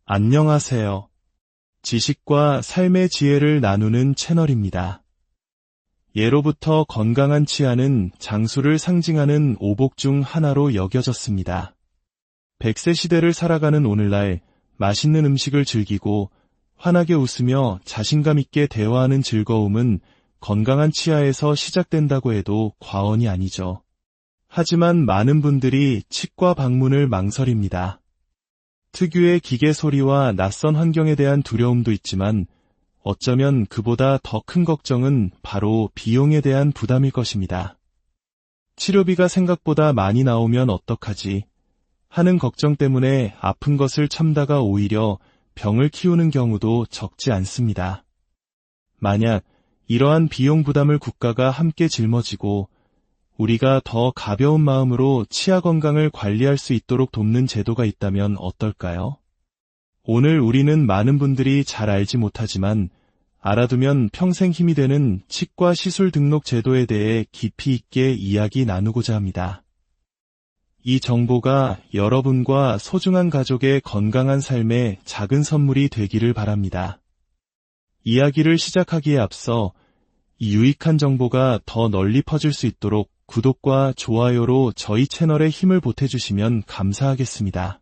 안녕하세요. 지식과 삶의 지혜를 나누는 채널입니다. 예로부터 건강한 치아는 장수를 상징하는 오복 중 하나로 여겨졌습니다. 100세 시대를 살아가는 오늘날 맛있는 음식을 즐기고 환하게 웃으며 자신감 있게 대화하는 즐거움은 건강한 치아에서 시작된다고 해도 과언이 아니죠. 하지만 많은 분들이 치과 방문을 망설입니다. 특유의 기계 소리와 낯선 환경에 대한 두려움도 있지만 어쩌면 그보다 더 큰 걱정은 바로 비용에 대한 부담일 것입니다. 치료비가 생각보다 많이 나오면 어떡하지? 하는 걱정 때문에 아픈 것을 참다가 오히려 병을 키우는 경우도 적지 않습니다. 만약 이러한 비용 부담을 국가가 함께 짊어지고 우리가 더 가벼운 마음으로 치아 건강을 관리할 수 있도록 돕는 제도가 있다면 어떨까요? 오늘 우리는 많은 분들이 잘 알지 못하지만 알아두면 평생 힘이 되는 치과 시술 등록 제도에 대해 깊이 있게 이야기 나누고자 합니다. 이 정보가 여러분과 소중한 가족의 건강한 삶에 작은 선물이 되기를 바랍니다. 이야기를 시작하기에 앞서 이 유익한 정보가 더 널리 퍼질 수 있도록 구독과 좋아요로 저희 채널에 힘을 보태주시면 감사하겠습니다.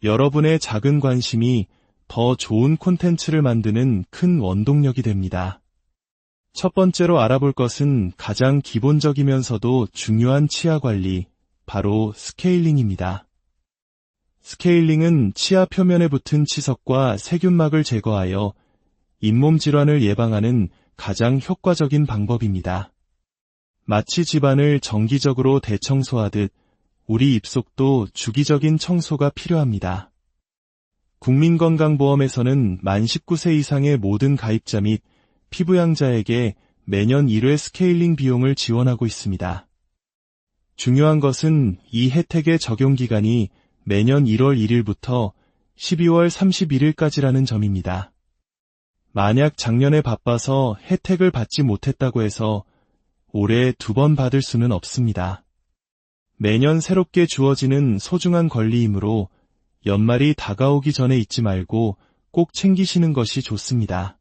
여러분의 작은 관심이 더 좋은 콘텐츠를 만드는 큰 원동력이 됩니다. 첫 번째로 알아볼 것은 가장 기본적이면서도 중요한 치아 관리, 바로 스케일링입니다. 스케일링은 치아 표면에 붙은 치석과 세균막을 제거하여 잇몸 질환을 예방하는 가장 효과적인 방법입니다. 마치 집안을 정기적으로 대청소하듯 우리 입속도 주기적인 청소가 필요합니다. 국민건강보험에서는 만 19세 이상의 모든 가입자 및 피부양자에게 매년 1회 스케일링 비용을 지원하고 있습니다. 중요한 것은 이 혜택의 적용 기간이 매년 1월 1일부터 12월 31일까지라는 점입니다. 만약 작년에 바빠서 혜택을 받지 못했다고 해서 올해 2번 받을 수는 없습니다. 매년 새롭게 주어지는 소중한 권리이므로 연말이 다가오기 전에 잊지 말고 꼭 챙기시는 것이 좋습니다.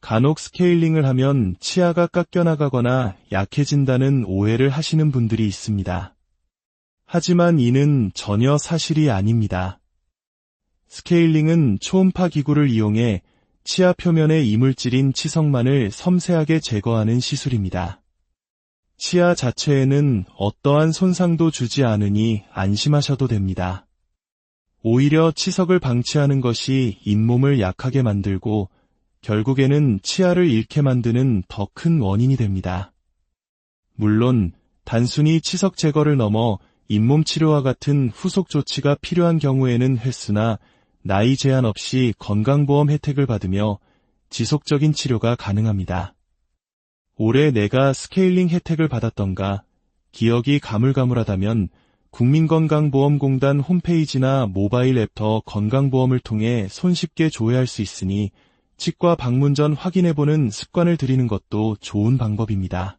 간혹 스케일링을 하면 치아가 깎여나가거나 약해진다는 오해를 하시는 분들이 있습니다. 하지만 이는 전혀 사실이 아닙니다. 스케일링은 초음파 기구를 이용해 치아 표면의 이물질인 치석만을 섬세하게 제거하는 시술입니다. 치아 자체에는 어떠한 손상도 주지 않으니 안심하셔도 됩니다. 오히려 치석을 방치하는 것이 잇몸을 약하게 만들고 결국에는 치아를 잃게 만드는 더 큰 원인이 됩니다. 물론 단순히 치석 제거를 넘어 잇몸 치료와 같은 후속 조치가 필요한 경우에는 횟수나 나이 제한 없이 건강보험 혜택을 받으며 지속적인 치료가 가능합니다. 올해 내가 스케일링 혜택을 받았던가 기억이 가물가물하다면 국민건강보험공단 홈페이지나 모바일 앱 더 건강보험을 통해 손쉽게 조회할 수 있으니 치과 방문 전 확인해보는 습관을 들이는 것도 좋은 방법입니다.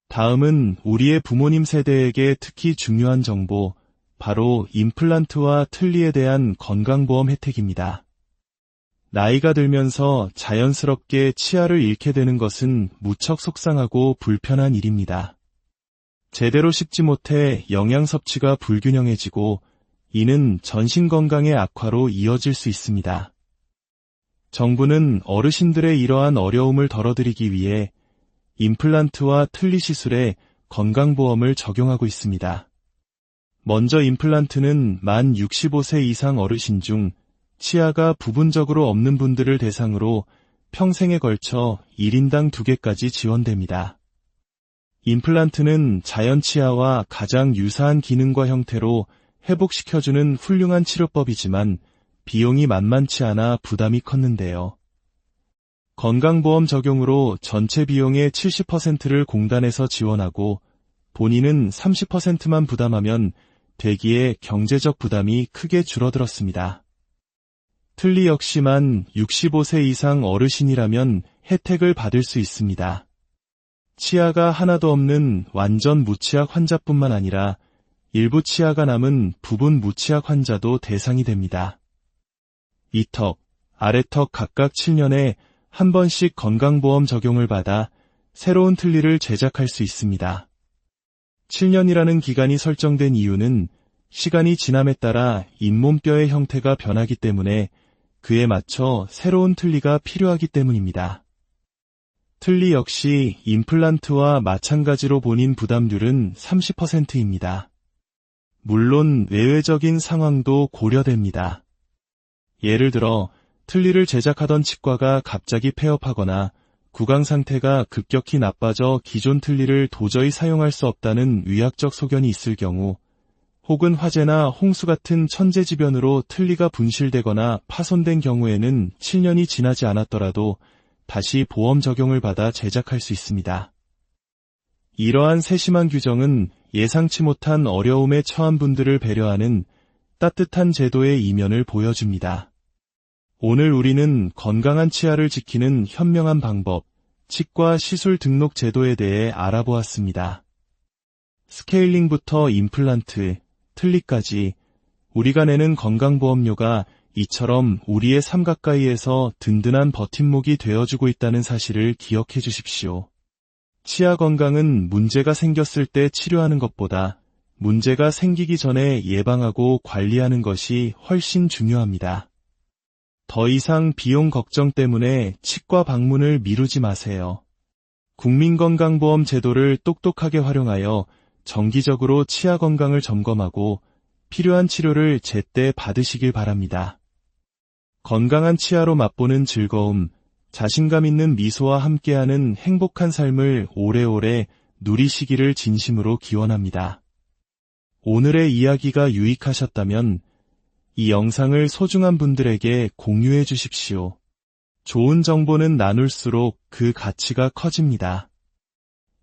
다음은 우리의 부모님 세대에게 특히 중요한 정보, 바로 임플란트와 틀니에 대한 건강보험 혜택입니다. 나이가 들면서 자연스럽게 치아를 잃게 되는 것은 무척 속상하고 불편한 일입니다. 제대로 씹지 못해 영양 섭취가 불균형해지고 이는 전신 건강의 악화로 이어질 수 있습니다. 정부는 어르신들의 이러한 어려움을 덜어드리기 위해 임플란트와 틀니 시술에 건강보험을 적용하고 있습니다. 먼저 임플란트는 만 65세 이상 어르신 중 치아가 부분적으로 없는 분들을 대상으로 평생에 걸쳐 1인당 2개까지 지원됩니다. 임플란트는 자연 치아와 가장 유사한 기능과 형태로 회복시켜주는 훌륭한 치료법이지만 비용이 만만치 않아 부담이 컸는데요. 건강보험 적용으로 전체 비용의 70%를 공단에서 지원하고 본인은 30%만 부담하면 되기에 경제적 부담이 크게 줄어들었습니다. 틀니 역시만 65세 이상 어르신이라면 혜택을 받을 수 있습니다. 치아가 하나도 없는 완전 무치약 환자뿐만 아니라 일부 치아가 남은 부분 무치약 환자도 대상이 됩니다. 이턱, 아래턱 각각 7년에 한 번씩 건강보험 적용을 받아 새로운 틀니를 제작할 수 있습니다. 7년이라는 기간이 설정된 이유는 시간이 지남에 따라 잇몸뼈의 형태가 변하기 때문에 그에 맞춰 새로운 틀니가 필요하기 때문입니다. 틀니 역시 임플란트와 마찬가지로 본인 부담률은 30%입니다. 물론 외외적인 상황도 고려됩니다. 예를 들어 틀니를 제작하던 치과가 갑자기 폐업하거나 구강 상태가 급격히 나빠져 기존 틀니를 도저히 사용할 수 없다는 의학적 소견이 있을 경우, 혹은 화재나 홍수 같은 천재지변으로 틀니가 분실되거나 파손된 경우에는 7년이 지나지 않았더라도 다시 보험 적용을 받아 제작할 수 있습니다. 이러한 세심한 규정은 예상치 못한 어려움에 처한 분들을 배려하는 따뜻한 제도의 이면을 보여줍니다. 오늘 우리는 건강한 치아를 지키는 현명한 방법, 치과 시술 등록 제도에 대해 알아보았습니다. 스케일링부터 임플란트, 틀니까지 우리가 내는 건강보험료가 이처럼 우리의 삶 가까이에서 든든한 버팀목이 되어주고 있다는 사실을 기억해 주십시오. 치아 건강은 문제가 생겼을 때 치료하는 것보다 문제가 생기기 전에 예방하고 관리하는 것이 훨씬 중요합니다. 더 이상 비용 걱정 때문에 치과 방문을 미루지 마세요. 국민건강보험 제도를 똑똑하게 활용하여 정기적으로 치아 건강을 점검하고 필요한 치료를 제때 받으시길 바랍니다. 건강한 치아로 맛보는 즐거움, 자신감 있는 미소와 함께하는 행복한 삶을 오래오래 누리시기를 진심으로 기원합니다. 오늘의 이야기가 유익하셨다면 이 영상을 소중한 분들에게 공유해 주십시오. 좋은 정보는 나눌수록 그 가치가 커집니다.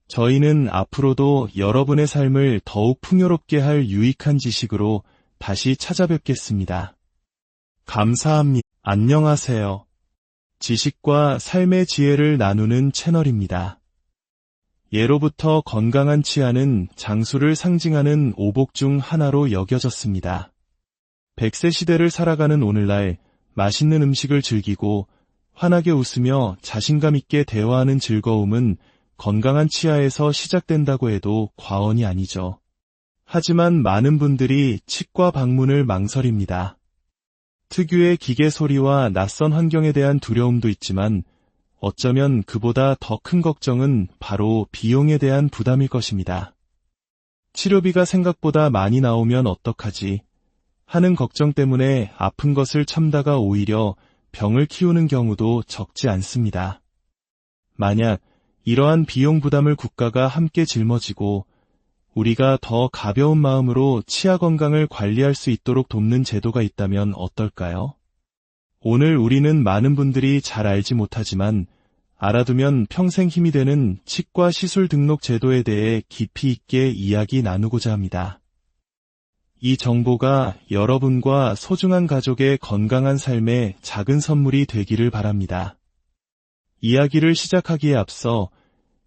저희는 앞으로도 여러분의 삶을 더욱 풍요롭게 할 유익한 지식으로 다시 찾아뵙겠습니다. 감사합니다. 안녕하세요. 지식과 삶의 지혜를 나누는 채널입니다. 예로부터 건강한 치아는 장수를 상징하는 오복 중 하나로 여겨졌습니다. 100세 시대를 살아가는 오늘날 맛있는 음식을 즐기고 환하게 웃으며 자신감 있게 대화하는 즐거움은 건강한 치아에서 시작된다고 해도 과언이 아니죠. 하지만 많은 분들이 치과 방문을 망설입니다. 특유의 기계 소리와 낯선 환경에 대한 두려움도 있지만 어쩌면 그보다 더 큰 걱정은 바로 비용에 대한 부담일 것입니다. 치료비가 생각보다 많이 나오면 어떡하지? 하는 걱정 때문에 아픈 것을 참다가 오히려 병을 키우는 경우도 적지 않습니다. 만약 이러한 비용 부담을 국가가 함께 짊어지고 우리가 더 가벼운 마음으로 치아 건강을 관리할 수 있도록 돕는 제도가 있다면 어떨까요? 오늘 우리는 많은 분들이 잘 알지 못하지만 알아두면 평생 힘이 되는 치과 시술 등록 제도에 대해 깊이 있게 이야기 나누고자 합니다. 이 정보가 여러분과 소중한 가족의 건강한 삶에 작은 선물이 되기를 바랍니다. 이야기를 시작하기에 앞서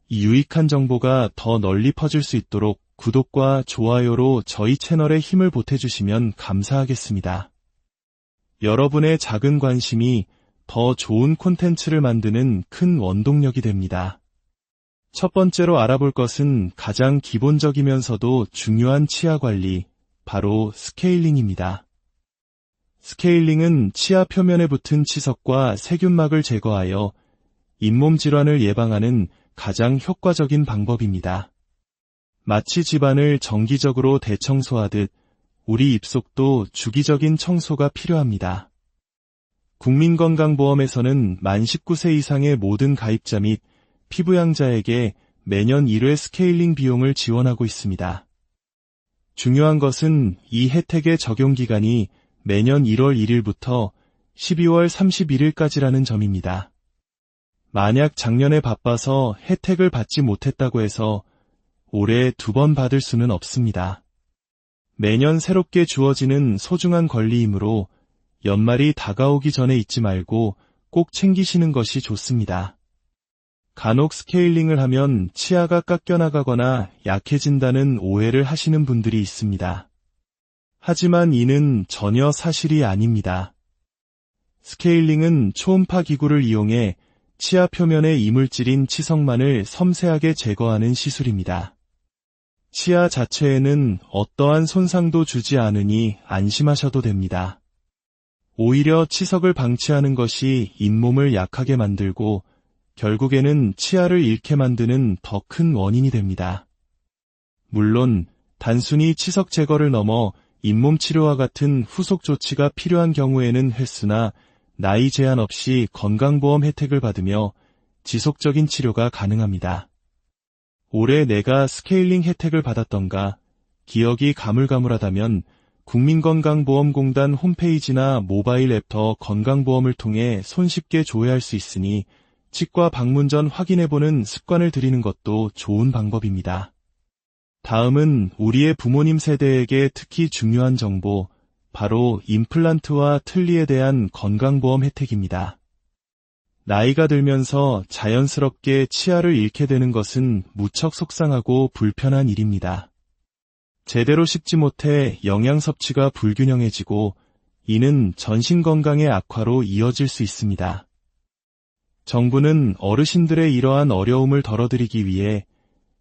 이 유익한 정보가 더 널리 퍼질 수 있도록 구독과 좋아요로 저희 채널에 힘을 보태주시면 감사하겠습니다. 여러분의 작은 관심이 더 좋은 콘텐츠를 만드는 큰 원동력이 됩니다. 첫 번째로 알아볼 것은 가장 기본적이면서도 중요한 치아 관리, 바로 스케일링입니다. 스케일링은 치아 표면에 붙은 치석과 세균막을 제거하여 잇몸 질환을 예방하는 가장 효과적인 방법입니다. 마치 집안을 정기적으로 대청소하듯 우리 입속도 주기적인 청소가 필요합니다. 국민건강보험에서는 만 19세 이상의 모든 가입자 및 피부양자에게 매년 1회 스케일링 비용을 지원하고 있습니다. 중요한 것은 이 혜택의 적용 기간이 매년 1월 1일부터 12월 31일까지라는 점입니다. 만약 작년에 바빠서 혜택을 받지 못했다고 해서 올해 2번 받을 수는 없습니다. 매년 새롭게 주어지는 소중한 권리이므로 연말이 다가오기 전에 잊지 말고 꼭 챙기시는 것이 좋습니다. 간혹 스케일링을 하면 치아가 깎여나가거나 약해진다는 오해를 하시는 분들이 있습니다. 하지만 이는 전혀 사실이 아닙니다. 스케일링은 초음파 기구를 이용해 치아 표면의 이물질인 치석만을 섬세하게 제거하는 시술입니다. 치아 자체에는 어떠한 손상도 주지 않으니 안심하셔도 됩니다. 오히려 치석을 방치하는 것이 잇몸을 약하게 만들고 결국에는 치아를 잃게 만드는 더 큰 원인이 됩니다. 물론 단순히 치석 제거를 넘어 잇몸 치료와 같은 후속 조치가 필요한 경우에는 횟수나 나이 제한 없이 건강보험 혜택을 받으며 지속적인 치료가 가능합니다. 올해 내가 스케일링 혜택을 받았던가 기억이 가물가물하다면 국민건강보험공단 홈페이지나 모바일 앱터 건강보험을 통해 손쉽게 조회할 수 있으니 치과 방문 전 확인해보는 습관을 들이는 것도 좋은 방법입니다. 다음은 우리의 부모님 세대에게 특히 중요한 정보, 바로 임플란트와 틀니에 대한 건강보험 혜택입니다. 나이가 들면서 자연스럽게 치아를 잃게 되는 것은 무척 속상하고 불편한 일입니다. 제대로 씹지 못해 영양 섭취가 불균형해지고 이는 전신 건강의 악화로 이어질 수 있습니다. 정부는 어르신들의 이러한 어려움을 덜어드리기 위해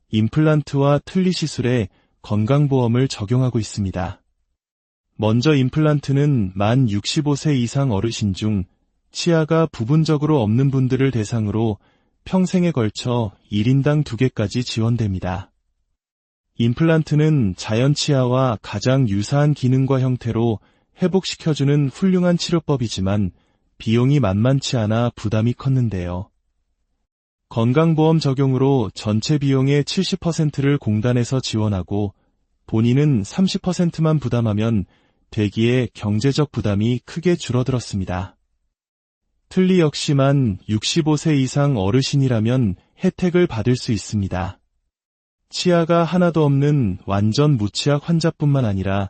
임플란트와 틀니 시술에 건강보험을 적용하고 있습니다. 먼저 임플란트는 만 65세 이상 어르신 중 치아가 부분적으로 없는 분들을 대상으로 평생에 걸쳐 1인당 2개까지 지원됩니다. 임플란트는 자연 치아와 가장 유사한 기능과 형태로 회복시켜주는 훌륭한 치료법이지만 비용이 만만치 않아 부담이 컸는데요. 건강보험 적용으로 전체 비용의 70%를 공단에서 지원하고 본인은 30%만 부담하면 되기에 경제적 부담이 크게 줄어들었습니다. 틀니 역시만 65세 이상 어르신이라면 혜택을 받을 수 있습니다. 치아가 하나도 없는 완전 무치약 환자뿐만 아니라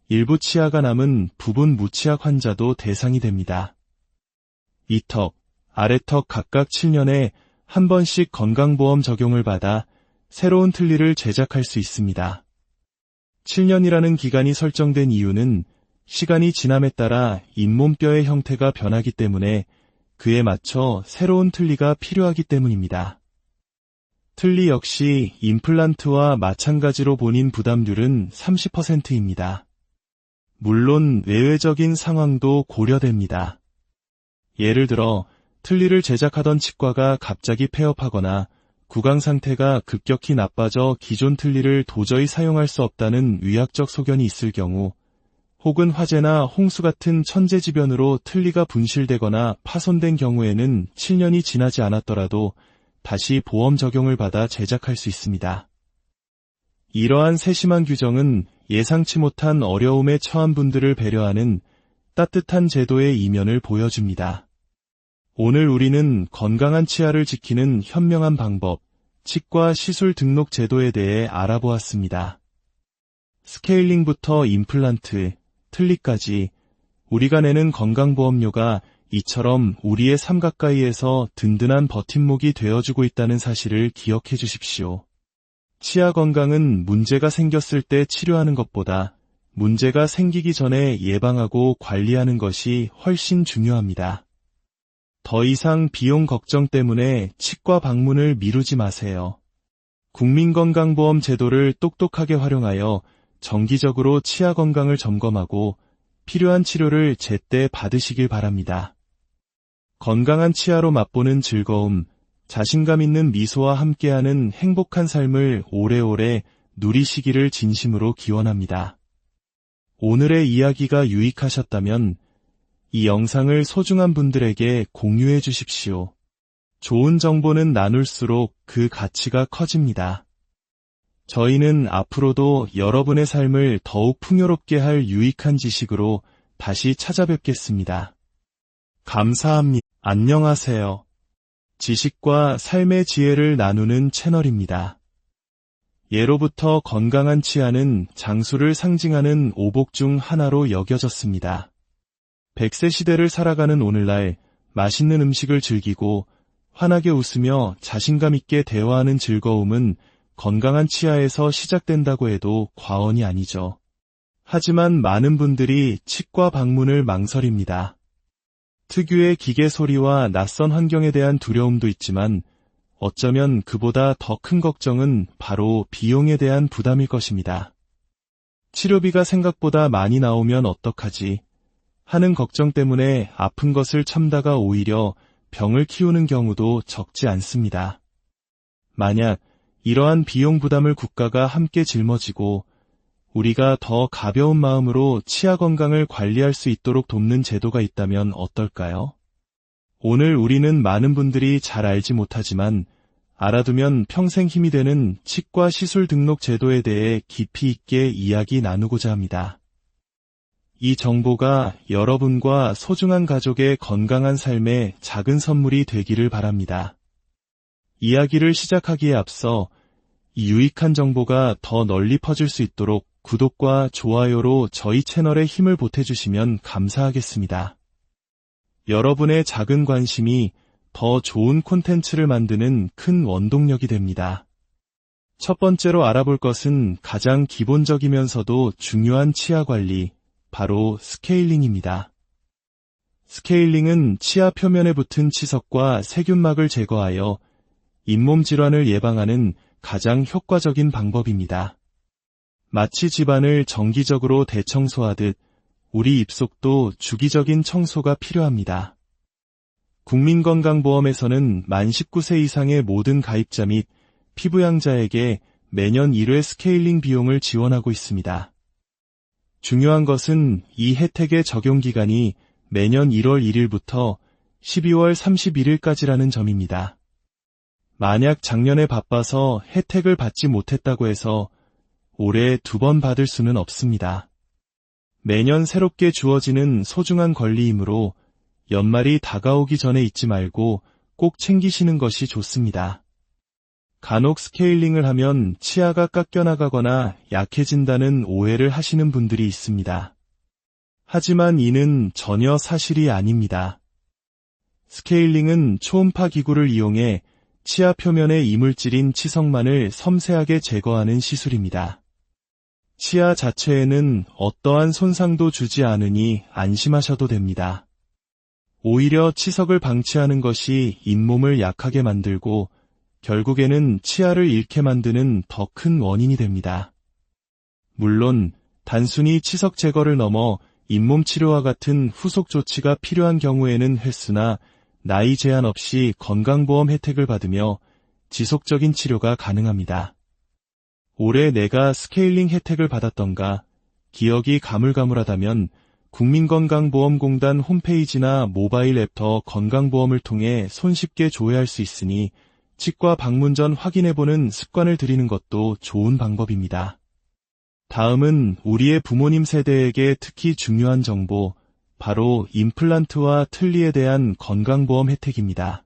일부 치아가 남은 부분 무치약 환자도 대상이 됩니다. 이턱, 아래턱 각각 7년에 한 번씩 건강보험 적용을 받아 새로운 틀니를 제작할 수 있습니다. 7년이라는 기간이 설정된 이유는 시간이 지남에 따라 잇몸뼈의 형태가 변하기 때문에 그에 맞춰 새로운 틀니가 필요하기 때문입니다. 틀니 역시 임플란트와 마찬가지로 본인 부담률은 30%입니다. 물론 외외적인 상황도 고려됩니다. 예를 들어 틀니를 제작하던 치과가 갑자기 폐업하거나 구강 상태가 급격히 나빠져 기존 틀니를 도저히 사용할 수 없다는 의학적 소견이 있을 경우, 혹은 화재나 홍수 같은 천재지변으로 틀니가 분실되거나 파손된 경우에는 7년이 지나지 않았더라도 다시 보험 적용을 받아 제작할 수 있습니다. 이러한 세심한 규정은 예상치 못한 어려움에 처한 분들을 배려하는 따뜻한 제도의 이면을 보여줍니다. 오늘 우리는 건강한 치아를 지키는 현명한 방법, 치과 시술 등록 제도에 대해 알아보았습니다. 스케일링부터 임플란트, 틀니까지 우리가 내는 건강보험료가 이처럼 우리의 삶 가까이에서 든든한 버팀목이 되어주고 있다는 사실을 기억해 주십시오. 치아 건강은 문제가 생겼을 때 치료하는 것보다 문제가 생기기 전에 예방하고 관리하는 것이 훨씬 중요합니다. 더 이상 비용 걱정 때문에 치과 방문을 미루지 마세요. 국민건강보험 제도를 똑똑하게 활용하여 정기적으로 치아 건강을 점검하고 필요한 치료를 제때 받으시길 바랍니다. 건강한 치아로 맛보는 즐거움, 자신감 있는 미소와 함께하는 행복한 삶을 오래오래 누리시기를 진심으로 기원합니다. 오늘의 이야기가 유익하셨다면 이 영상을 소중한 분들에게 공유해 주십시오. 좋은 정보는 나눌수록 그 가치가 커집니다. 저희는 앞으로도 여러분의 삶을 더욱 풍요롭게 할 유익한 지식으로 다시 찾아뵙겠습니다. 감사합니다. 안녕하세요. 지식과 삶의 지혜를 나누는 채널입니다. 예로부터 건강한 치아는 장수를 상징하는 오복 중 하나로 여겨졌습니다. 100세 시대를 살아가는 오늘날 맛있는 음식을 즐기고 환하게 웃으며 자신감 있게 대화하는 즐거움은 건강한 치아에서 시작된다고 해도 과언이 아니죠. 하지만 많은 분들이 치과 방문을 망설입니다. 특유의 기계 소리와 낯선 환경에 대한 두려움도 있지만 어쩌면 그보다 더 큰 걱정은 바로 비용에 대한 부담일 것입니다. 치료비가 생각보다 많이 나오면 어떡하지 하는 걱정 때문에 아픈 것을 참다가 오히려 병을 키우는 경우도 적지 않습니다. 만약 이러한 비용 부담을 국가가 함께 짊어지고 우리가 더 가벼운 마음으로 치아 건강을 관리할 수 있도록 돕는 제도가 있다면 어떨까요? 오늘 우리는 많은 분들이 잘 알지 못하지만 알아두면 평생 힘이 되는 치과 시술 등록 제도에 대해 깊이 있게 이야기 나누고자 합니다. 이 정보가 여러분과 소중한 가족의 건강한 삶에 작은 선물이 되기를 바랍니다. 이야기를 시작하기에 앞서 이 유익한 정보가 더 널리 퍼질 수 있도록 구독과 좋아요로 저희 채널에 힘을 보태주시면 감사하겠습니다. 여러분의 작은 관심이 더 좋은 콘텐츠를 만드는 큰 원동력이 됩니다. 첫 번째로 알아볼 것은 가장 기본적이면서도 중요한 치아 관리, 바로 스케일링입니다. 스케일링은 치아 표면에 붙은 치석과 세균막을 제거하여 잇몸 질환을 예방하는 가장 효과적인 방법입니다. 마치 집안을 정기적으로 대청소하듯 우리 입속도 주기적인 청소가 필요합니다. 국민건강보험에서는 만 19세 이상의 모든 가입자 및 피부양자에게 매년 1회 스케일링 비용을 지원하고 있습니다. 중요한 것은 이 혜택의 적용 기간이 매년 1월 1일부터 12월 31일까지라는 점입니다. 만약 작년에 바빠서 혜택을 받지 못했다고 해서 올해 2번 받을 수는 없습니다. 매년 새롭게 주어지는 소중한 권리이므로 연말이 다가오기 전에 잊지 말고 꼭 챙기시는 것이 좋습니다. 간혹 스케일링을 하면 치아가 깎여나가거나 약해진다는 오해를 하시는 분들이 있습니다. 하지만 이는 전혀 사실이 아닙니다. 스케일링은 초음파 기구를 이용해 치아 표면의 이물질인 치석만을 섬세하게 제거하는 시술입니다. 치아 자체에는 어떠한 손상도 주지 않으니 안심하셔도 됩니다. 오히려 치석을 방치하는 것이 잇몸을 약하게 만들고 결국에는 치아를 잃게 만드는 더 큰 원인이 됩니다. 물론 단순히 치석 제거를 넘어 잇몸 치료와 같은 후속 조치가 필요한 경우에는 횟수나 나이 제한 없이 건강보험 혜택을 받으며 지속적인 치료가 가능합니다. 올해 내가 스케일링 혜택을 받았던가 기억이 가물가물하다면 국민건강보험공단 홈페이지나 모바일 앱 더 건강보험을 통해 손쉽게 조회할 수 있으니 치과 방문 전 확인해보는 습관을 들이는 것도 좋은 방법입니다. 다음은 우리의 부모님 세대에게 특히 중요한 정보, 바로 임플란트와 틀니에 대한 건강보험 혜택입니다.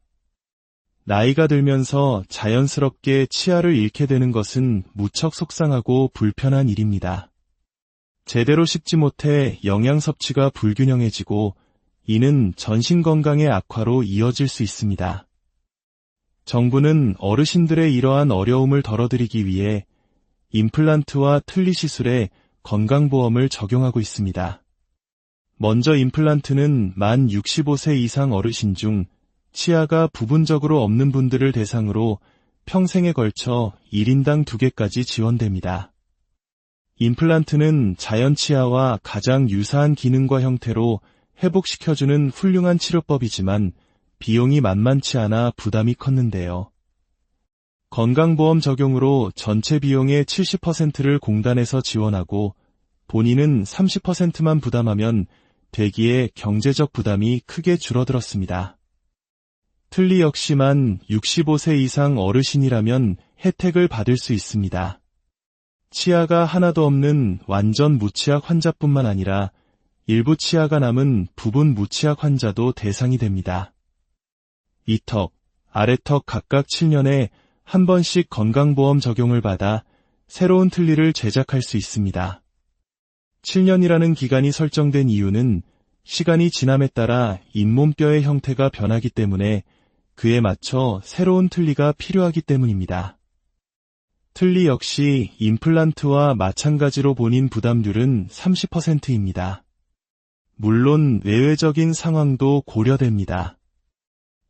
나이가 들면서 자연스럽게 치아를 잃게 되는 것은 무척 속상하고 불편한 일입니다. 제대로 씹지 못해 영양 섭취가 불균형해지고 이는 전신 건강의 악화로 이어질 수 있습니다. 정부는 어르신들의 이러한 어려움을 덜어드리기 위해 임플란트와 틀니 시술에 건강보험을 적용하고 있습니다. 먼저 임플란트는 만 65세 이상 어르신 중 치아가 부분적으로 없는 분들을 대상으로 평생에 걸쳐 1인당 2개까지 지원됩니다. 임플란트는 자연 치아와 가장 유사한 기능과 형태로 회복시켜주는 훌륭한 치료법이지만 비용이 만만치 않아 부담이 컸는데요. 건강보험 적용으로 전체 비용의 70%를 공단에서 지원하고 본인은 30%만 부담하면 되기에 경제적 부담이 크게 줄어들었습니다. 틀니 역시만 65세 이상 어르신이라면 혜택을 받을 수 있습니다. 치아가 하나도 없는 완전 무치약 환자뿐만 아니라 일부 치아가 남은 부분 무치약 환자도 대상이 됩니다. 이턱, 아래턱 각각 7년에 한 번씩 건강보험 적용을 받아 새로운 틀니를 제작할 수 있습니다. 7년이라는 기간이 설정된 이유는 시간이 지남에 따라 잇몸뼈의 형태가 변하기 때문에 그에 맞춰 새로운 틀니가 필요하기 때문입니다. 틀니 역시 임플란트와 마찬가지로 본인 부담률은 30%입니다. 물론 외외적인 상황도 고려됩니다.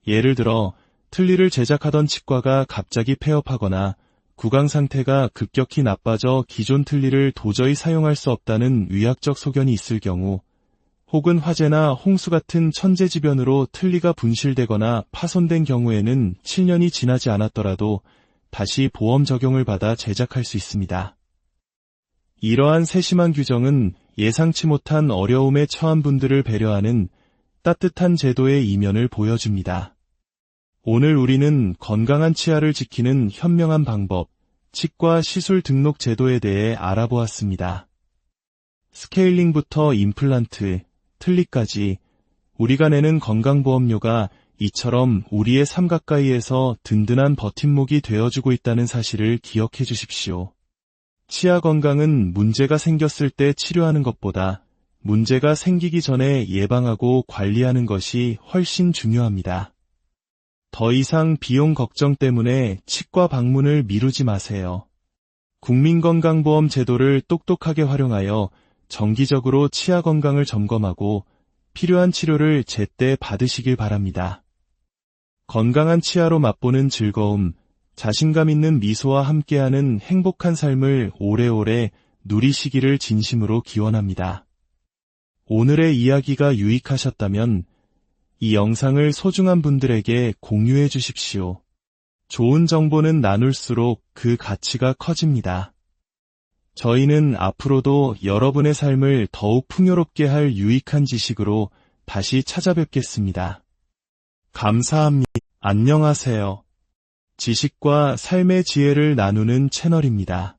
예를 들어 틀니를 제작하던 치과가 갑자기 폐업하거나 구강 상태가 급격히 나빠져 기존 틀니를 도저히 사용할 수 없다는 의학적 소견이 있을 경우, 혹은 화재나 홍수 같은 천재지변으로 틀니가 분실되거나 파손된 경우에는 7년이 지나지 않았더라도 다시 보험 적용을 받아 제작할 수 있습니다. 이러한 세심한 규정은 예상치 못한 어려움에 처한 분들을 배려하는 따뜻한 제도의 이면을 보여줍니다. 오늘 우리는 건강한 치아를 지키는 현명한 방법, 치과 시술 등록 제도에 대해 알아보았습니다. 스케일링부터 임플란트, 틀니까지 우리가 내는 건강보험료가 이처럼 우리의 삶 가까이에서 든든한 버팀목이 되어주고 있다는 사실을 기억해 주십시오. 치아 건강은 문제가 생겼을 때 치료하는 것보다 문제가 생기기 전에 예방하고 관리하는 것이 훨씬 중요합니다. 더 이상 비용 걱정 때문에 치과 방문을 미루지 마세요. 국민건강보험 제도를 똑똑하게 활용하여 정기적으로 치아 건강을 점검하고 필요한 치료를 제때 받으시길 바랍니다. 건강한 치아로 맛보는 즐거움, 자신감 있는 미소와 함께하는 행복한 삶을 오래오래 누리시기를 진심으로 기원합니다. 오늘의 이야기가 유익하셨다면 이 영상을 소중한 분들에게 공유해 주십시오. 좋은 정보는 나눌수록 그 가치가 커집니다. 저희는 앞으로도 여러분의 삶을 더욱 풍요롭게 할 유익한 지식으로 다시 찾아뵙겠습니다. 감사합니다. 안녕하세요. 지식과 삶의 지혜를 나누는 채널입니다.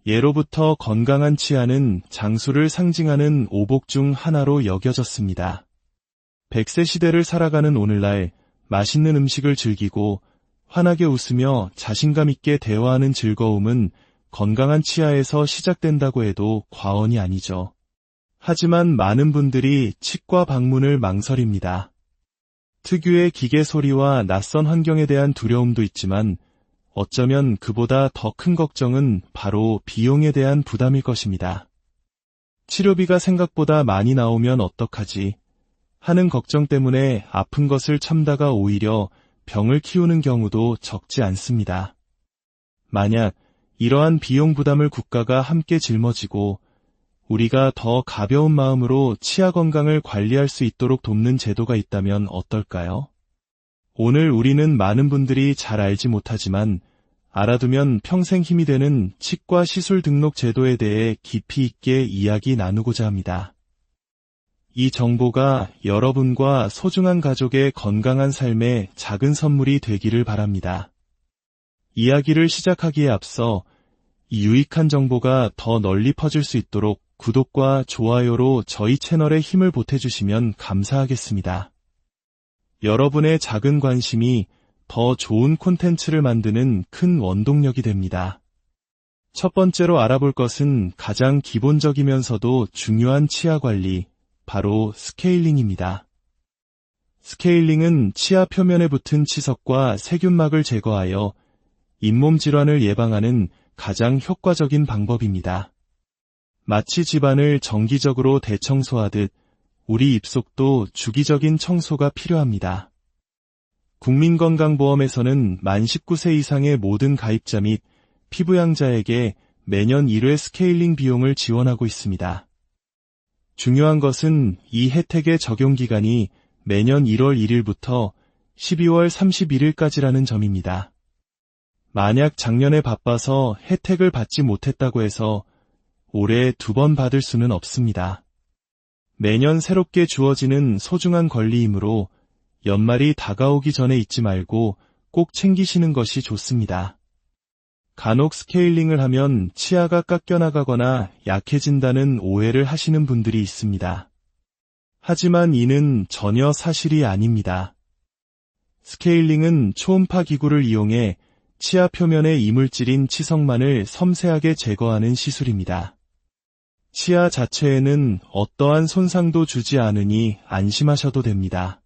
예로부터 건강한 치아는 장수를 상징하는 오복 중 하나로 여겨졌습니다. 100세 시대를 살아가는 오늘날 맛있는 음식을 즐기고 환하게 웃으며 자신감 있게 대화하는 즐거움은 건강한 치아에서 시작된다고 해도 과언이 아니죠. 하지만 많은 분들이 치과 방문을 망설입니다. 특유의 기계 소리와 낯선 환경에 대한 두려움도 있지만 어쩌면 그보다 더 큰 걱정은 바로 비용에 대한 부담일 것입니다. 치료비가 생각보다 많이 나오면 어떡하지 하는 걱정 때문에 아픈 것을 참다가 오히려 병을 키우는 경우도 적지 않습니다. 만약 이러한 비용 부담을 국가가 함께 짊어지고 우리가 더 가벼운 마음으로 치아 건강을 관리할 수 있도록 돕는 제도가 있다면 어떨까요? 오늘 우리는 많은 분들이 잘 알지 못하지만 알아두면 평생 힘이 되는 치과 시술 등록 제도에 대해 깊이 있게 이야기 나누고자 합니다. 이 정보가 여러분과 소중한 가족의 건강한 삶에 작은 선물이 되기를 바랍니다. 이야기를 시작하기에 앞서 이 유익한 정보가 더 널리 퍼질 수 있도록 구독과 좋아요로 저희 채널에 힘을 보태주시면 감사하겠습니다. 여러분의 작은 관심이 더 좋은 콘텐츠를 만드는 큰 원동력이 됩니다. 첫 번째로 알아볼 것은 가장 기본적이면서도 중요한 치아 관리, 바로 스케일링입니다. 스케일링은 치아 표면에 붙은 치석과 세균막을 제거하여 잇몸 질환을 예방하는 가장 효과적인 방법입니다. 마치 집안을 정기적으로 대청소하듯 우리 입속도 주기적인 청소가 필요합니다. 국민건강보험에서는 만 19세 이상의 모든 가입자 및 피부양자에게 매년 1회 스케일링 비용을 지원하고 있습니다. 중요한 것은 이 혜택의 적용 기간이 매년 1월 1일부터 12월 31일까지라는 점입니다. 만약 작년에 바빠서 혜택을 받지 못했다고 해서 올해 2번 받을 수는 없습니다. 매년 새롭게 주어지는 소중한 권리이므로 연말이 다가오기 전에 잊지 말고 꼭 챙기시는 것이 좋습니다. 간혹 스케일링을 하면 치아가 깎여나가거나 약해진다는 오해를 하시는 분들이 있습니다. 하지만 이는 전혀 사실이 아닙니다. 스케일링은 초음파 기구를 이용해 치아 표면의 이물질인 치석만을 섬세하게 제거하는 시술입니다. 치아 자체에는 어떠한 손상도 주지 않으니 안심하셔도 됩니다.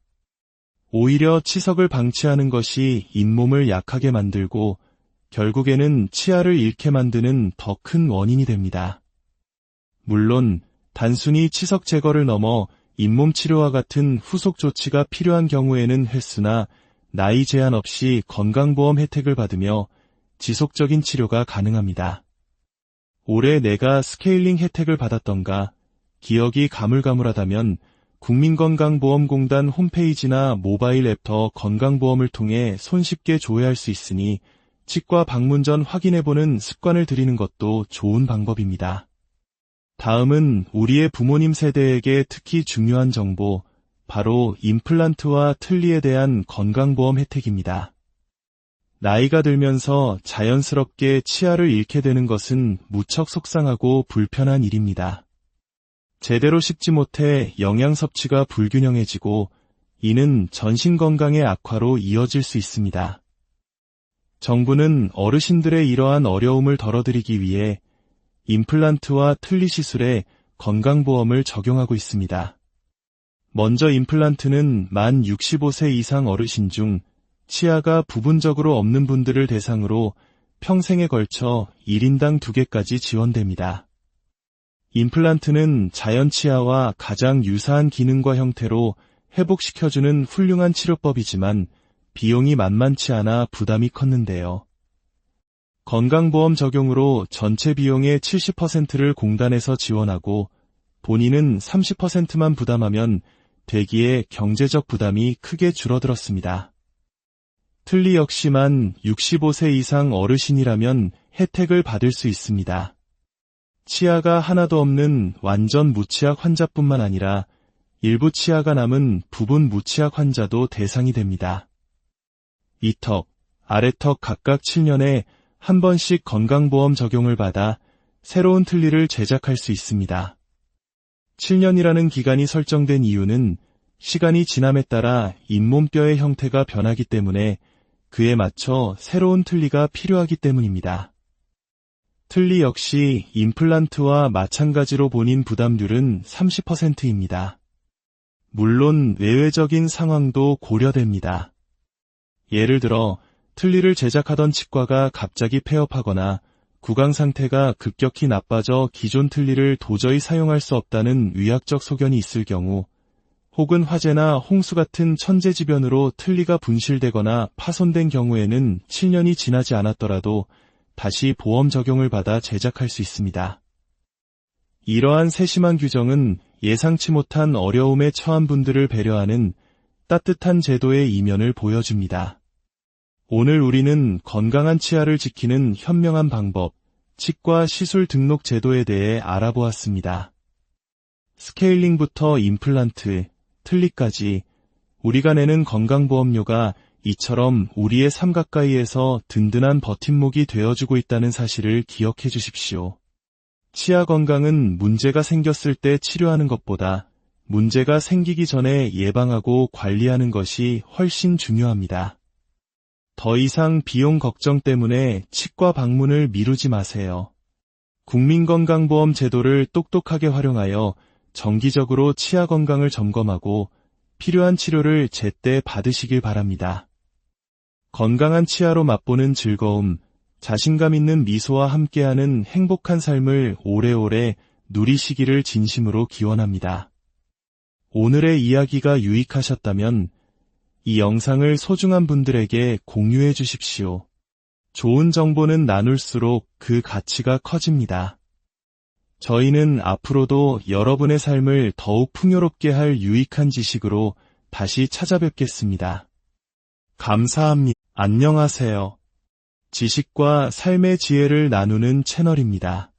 오히려 치석을 방치하는 것이 잇몸을 약하게 만들고 결국에는 치아를 잃게 만드는 더 큰 원인이 됩니다. 물론 단순히 치석 제거를 넘어 잇몸 치료와 같은 후속 조치가 필요한 경우에는 횟수나 나이 제한 없이 건강보험 혜택을 받으며 지속적인 치료가 가능합니다. 올해 내가 스케일링 혜택을 받았던가 기억이 가물가물하다면 국민건강보험공단 홈페이지나 모바일 앱 더 건강보험을 통해 손쉽게 조회할 수 있으니 치과 방문 전 확인해보는 습관을 들이는 것도 좋은 방법입니다. 다음은 우리의 부모님 세대에게 특히 중요한 정보, 바로 임플란트와 틀니에 대한 건강보험 혜택입니다. 나이가 들면서 자연스럽게 치아를 잃게 되는 것은 무척 속상하고 불편한 일입니다. 제대로 씹지 못해 영양 섭취가 불균형해지고 이는 전신 건강의 악화로 이어질 수 있습니다. 정부는 어르신들의 이러한 어려움을 덜어드리기 위해 임플란트와 틀니 시술에 건강보험을 적용하고 있습니다. 먼저 임플란트는 만 65세 이상 어르신 중 치아가 부분적으로 없는 분들을 대상으로 평생에 걸쳐 1인당 2개까지 지원됩니다. 임플란트는 자연 치아와 가장 유사한 기능과 형태로 회복시켜주는 훌륭한 치료법이지만 비용이 만만치 않아 부담이 컸는데요. 건강보험 적용으로 전체 비용의 70%를 공단에서 지원하고 본인은 30%만 부담하면 되기에 경제적 부담이 크게 줄어들었습니다. 틀니 역시 만 65세 이상 어르신이라면 혜택을 받을 수 있습니다. 치아가 하나도 없는 완전 무치약 환자뿐만 아니라 일부 치아가 남은 부분 무치약 환자도 대상이 됩니다. 이턱, 아래턱 각각 7년에 한 번씩 건강보험 적용을 받아 새로운 틀니를 제작할 수 있습니다. 7년이라는 기간이 설정된 이유는 시간이 지남에 따라 잇몸뼈의 형태가 변하기 때문에 그에 맞춰 새로운 틀니가 필요하기 때문입니다. 틀니 역시 임플란트와 마찬가지로 본인 부담률은 30%입니다. 물론 외외적인 상황도 고려됩니다. 예를 들어 틀니를 제작하던 치과가 갑자기 폐업하거나 구강 상태가 급격히 나빠져 기존 틀니를 도저히 사용할 수 없다는 의학적 소견이 있을 경우, 혹은 화재나 홍수 같은 천재지변으로 틀니가 분실되거나 파손된 경우에는 7년이 지나지 않았더라도 다시 보험 적용을 받아 제작할 수 있습니다. 이러한 세심한 규정은 예상치 못한 어려움에 처한 분들을 배려하는 따뜻한 제도의 이면을 보여줍니다. 오늘 우리는 건강한 치아를 지키는 현명한 방법, 치과 시술 등록 제도에 대해 알아보았습니다. 스케일링부터 임플란트, 틀니까지 우리가 내는 건강보험료가 이처럼 우리의 삶 가까이에서 든든한 버팀목이 되어주고 있다는 사실을 기억해 주십시오. 치아 건강은 문제가 생겼을 때 치료하는 것보다 문제가 생기기 전에 예방하고 관리하는 것이 훨씬 중요합니다. 더 이상 비용 걱정 때문에 치과 방문을 미루지 마세요. 국민건강보험 제도를 똑똑하게 활용하여 정기적으로 치아 건강을 점검하고 필요한 치료를 제때 받으시길 바랍니다. 건강한 치아로 맛보는 즐거움, 자신감 있는 미소와 함께하는 행복한 삶을 오래오래 누리시기를 진심으로 기원합니다. 오늘의 이야기가 유익하셨다면 이 영상을 소중한 분들에게 공유해 주십시오. 좋은 정보는 나눌수록 그 가치가 커집니다. 저희는 앞으로도 여러분의 삶을 더욱 풍요롭게 할 유익한 지식으로 다시 찾아뵙겠습니다. 감사합니다. 안녕하세요. 지식과 삶의 지혜를 나누는 채널입니다.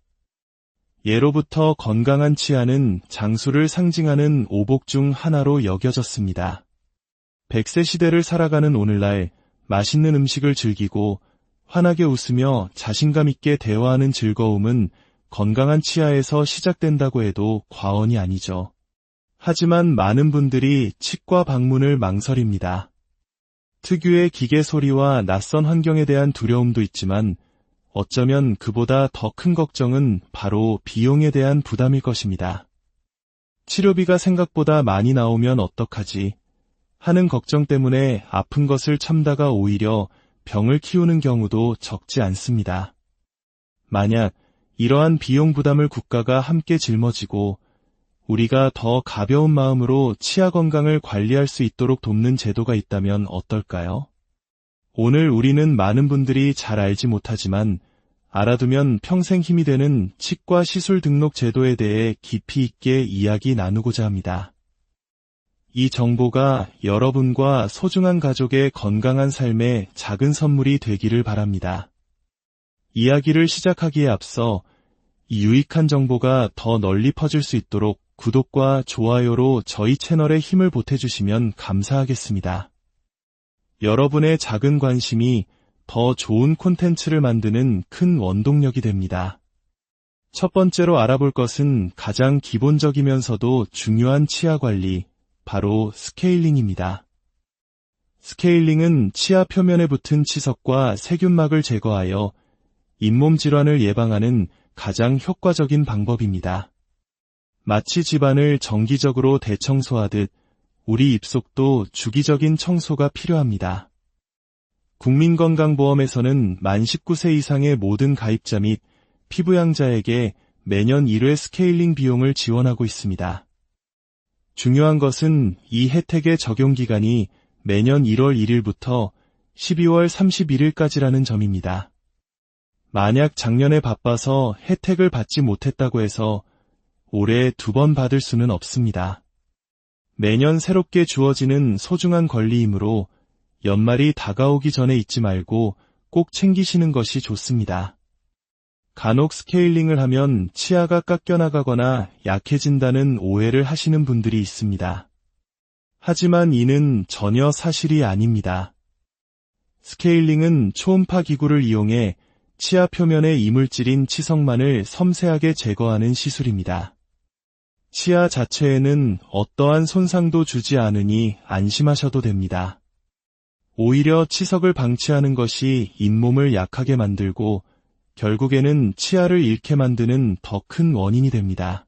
예로부터 건강한 치아는 장수를 상징하는 오복 중 하나로 여겨졌습니다. 100세 시대를 살아가는 오늘날 맛있는 음식을 즐기고 환하게 웃으며 자신감 있게 대화하는 즐거움은 건강한 치아에서 시작된다고 해도 과언이 아니죠. 하지만 많은 분들이 치과 방문을 망설입니다. 특유의 기계 소리와 낯선 환경에 대한 두려움도 있지만 어쩌면 그보다 더 큰 걱정은 바로 비용에 대한 부담일 것입니다. 치료비가 생각보다 많이 나오면 어떡하지? 하는 걱정 때문에 아픈 것을 참다가 오히려 병을 키우는 경우도 적지 않습니다. 만약 이러한 비용 부담을 국가가 함께 짊어지고 우리가 더 가벼운 마음으로 치아 건강을 관리할 수 있도록 돕는 제도가 있다면 어떨까요? 오늘 우리는 많은 분들이 잘 알지 못하지만 알아두면 평생 힘이 되는 치과 시술 등록 제도에 대해 깊이 있게 이야기 나누고자 합니다. 이 정보가 여러분과 소중한 가족의 건강한 삶에 작은 선물이 되기를 바랍니다. 이야기를 시작하기에 앞서 이 유익한 정보가 더 널리 퍼질 수 있도록 구독과 좋아요로 저희 채널에 힘을 보태주시면 감사하겠습니다. 여러분의 작은 관심이 더 좋은 콘텐츠를 만드는 큰 원동력이 됩니다. 첫 번째로 알아볼 것은 가장 기본적이면서도 중요한 치아 관리, 바로 스케일링입니다. 스케일링은 치아 표면에 붙은 치석과 세균막을 제거하여 잇몸 질환을 예방하는 가장 효과적인 방법입니다. 마치 집안을 정기적으로 대청소하듯 우리 입속도 주기적인 청소가 필요합니다. 국민건강보험에서는 만 19세 이상의 모든 가입자 및 피부양자에게 매년 1회 스케일링 비용을 지원하고 있습니다. 중요한 것은 이 혜택의 적용 기간이 매년 1월 1일부터 12월 31일까지라는 점입니다. 만약 작년에 바빠서 혜택을 받지 못했다고 해서 올해 2번 받을 수는 없습니다. 매년 새롭게 주어지는 소중한 권리이므로 연말이 다가오기 전에 잊지 말고 꼭 챙기시는 것이 좋습니다. 간혹 스케일링을 하면 치아가 깎여나가거나 약해진다는 오해를 하시는 분들이 있습니다. 하지만 이는 전혀 사실이 아닙니다. 스케일링은 초음파 기구를 이용해 치아 표면의 이물질인 치석만을 섬세하게 제거하는 시술입니다. 치아 자체에는 어떠한 손상도 주지 않으니 안심하셔도 됩니다. 오히려 치석을 방치하는 것이 잇몸을 약하게 만들고 결국에는 치아를 잃게 만드는 더 큰 원인이 됩니다.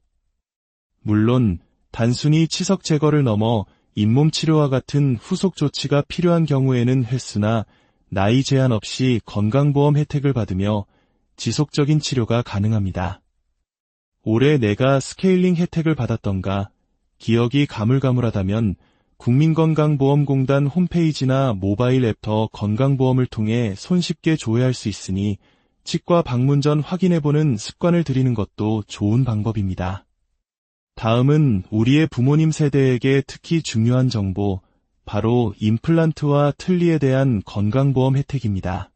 물론 단순히 치석 제거를 넘어 잇몸 치료와 같은 후속 조치가 필요한 경우에는 횟수나 나이 제한 없이 건강보험 혜택을 받으며 지속적인 치료가 가능합니다. 올해 내가 스케일링 혜택을 받았던가 기억이 가물가물하다면 국민건강보험공단 홈페이지나 모바일 앱 더 건강보험을 통해 손쉽게 조회할 수 있으니 치과 방문 전 확인해보는 습관을 들이는 것도 좋은 방법입니다. 다음은 우리의 부모님 세대에게 특히 중요한 정보, 바로 임플란트와 틀니에 대한 건강보험 혜택입니다.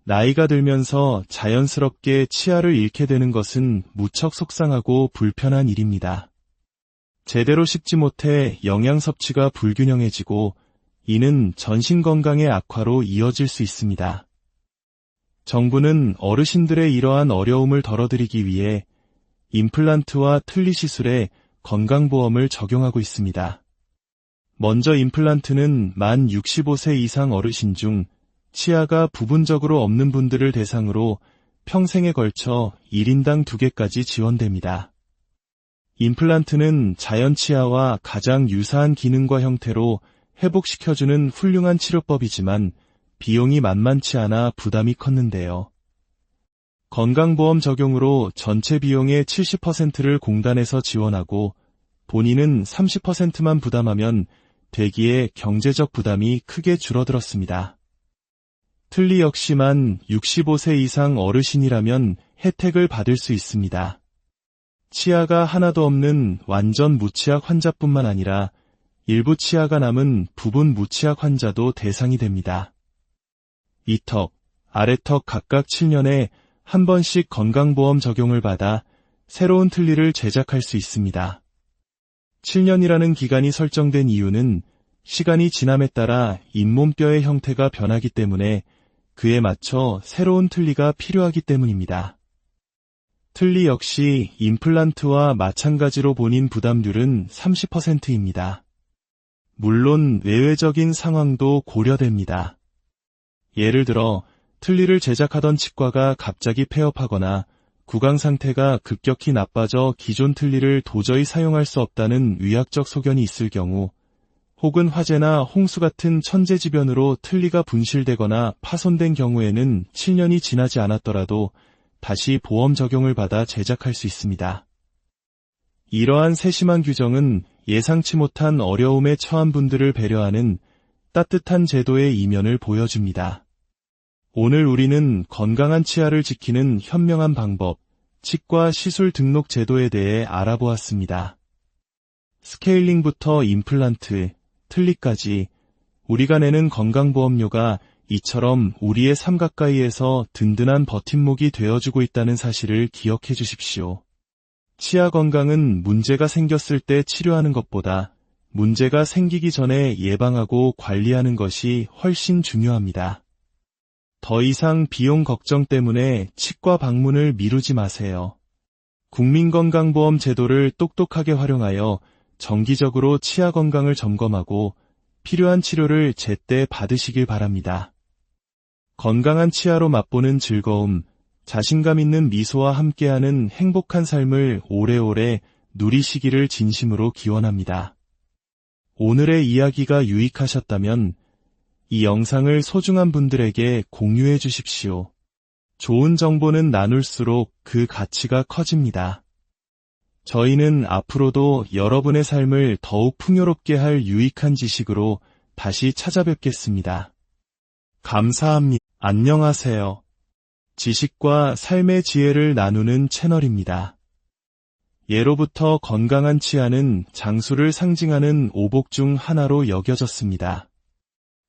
나이가 들면서 자연스럽게 치아를 잃게 되는 것은 무척 속상하고 불편한 일입니다. 제대로 씹지 못해 영양 섭취가 불균형해지고 이는 전신 건강의 악화로 이어질 수 있습니다. 정부는 어르신들의 이러한 어려움을 덜어드리기 위해 임플란트와 틀니 시술에 건강보험을 적용하고 있습니다. 먼저 임플란트는 만 65세 이상 어르신 중 치아가 부분적으로 없는 분들을 대상으로 평생에 걸쳐 1인당 2개까지 지원됩니다. 임플란트는 자연 치아와 가장 유사한 기능과 형태로 회복시켜주는 훌륭한 치료법이지만 비용이 만만치 않아 부담이 컸는데요. 건강보험 적용으로 전체 비용의 70%를 공단에서 지원하고 본인은 30%만 부담하면 되기에 경제적 부담이 크게 줄어들었습니다. 틀니 역시만 65세 이상 어르신이라면 혜택을 받을 수 있습니다. 치아가 하나도 없는 완전 무치약 환자뿐만 아니라 일부 치아가 남은 부분 무치약 환자도 대상이 됩니다. 이턱, 아래턱 각각 7년에 한 번씩 건강보험 적용을 받아 새로운 틀니를 제작할 수 있습니다. 7년이라는 기간이 설정된 이유는 시간이 지남에 따라 잇몸뼈의 형태가 변하기 때문에 그에 맞춰 새로운 틀니가 필요하기 때문입니다. 틀니 역시 임플란트와 마찬가지로 본인 부담률은 30%입니다. 물론 외외적인 상황도 고려됩니다. 예를 들어 틀니를 제작하던 치과가 갑자기 폐업하거나 구강 상태가 급격히 나빠져 기존 틀니를 도저히 사용할 수 없다는 의학적 소견이 있을 경우, 혹은 화재나 홍수 같은 천재지변으로 틀니가 분실되거나 파손된 경우에는 7년이 지나지 않았더라도 다시 보험 적용을 받아 제작할 수 있습니다. 이러한 세심한 규정은 예상치 못한 어려움에 처한 분들을 배려하는 따뜻한 제도의 이면을 보여줍니다. 오늘 우리는 건강한 치아를 지키는 현명한 방법, 치과 시술 등록 제도에 대해 알아보았습니다. 스케일링부터 임플란트, 틀니까지 우리가 내는 건강보험료가 이처럼 우리의 삶 가까이에서 든든한 버팀목이 되어주고 있다는 사실을 기억해 주십시오. 치아 건강은 문제가 생겼을 때 치료하는 것보다 문제가 생기기 전에 예방하고 관리하는 것이 훨씬 중요합니다. 더 이상 비용 걱정 때문에 치과 방문을 미루지 마세요. 국민건강보험 제도를 똑똑하게 활용하여 정기적으로 치아 건강을 점검하고 필요한 치료를 제때 받으시길 바랍니다. 건강한 치아로 맛보는 즐거움, 자신감 있는 미소와 함께하는 행복한 삶을 오래오래 누리시기를 진심으로 기원합니다. 오늘의 이야기가 유익하셨다면 이 영상을 소중한 분들에게 공유해 주십시오. 좋은 정보는 나눌수록 그 가치가 커집니다. 저희는 앞으로도 여러분의 삶을 더욱 풍요롭게 할 유익한 지식으로 다시 찾아뵙겠습니다. 감사합니다. 안녕하세요. 지식과 삶의 지혜를 나누는 채널입니다. 예로부터 건강한 치아는 장수를 상징하는 오복 중 하나로 여겨졌습니다.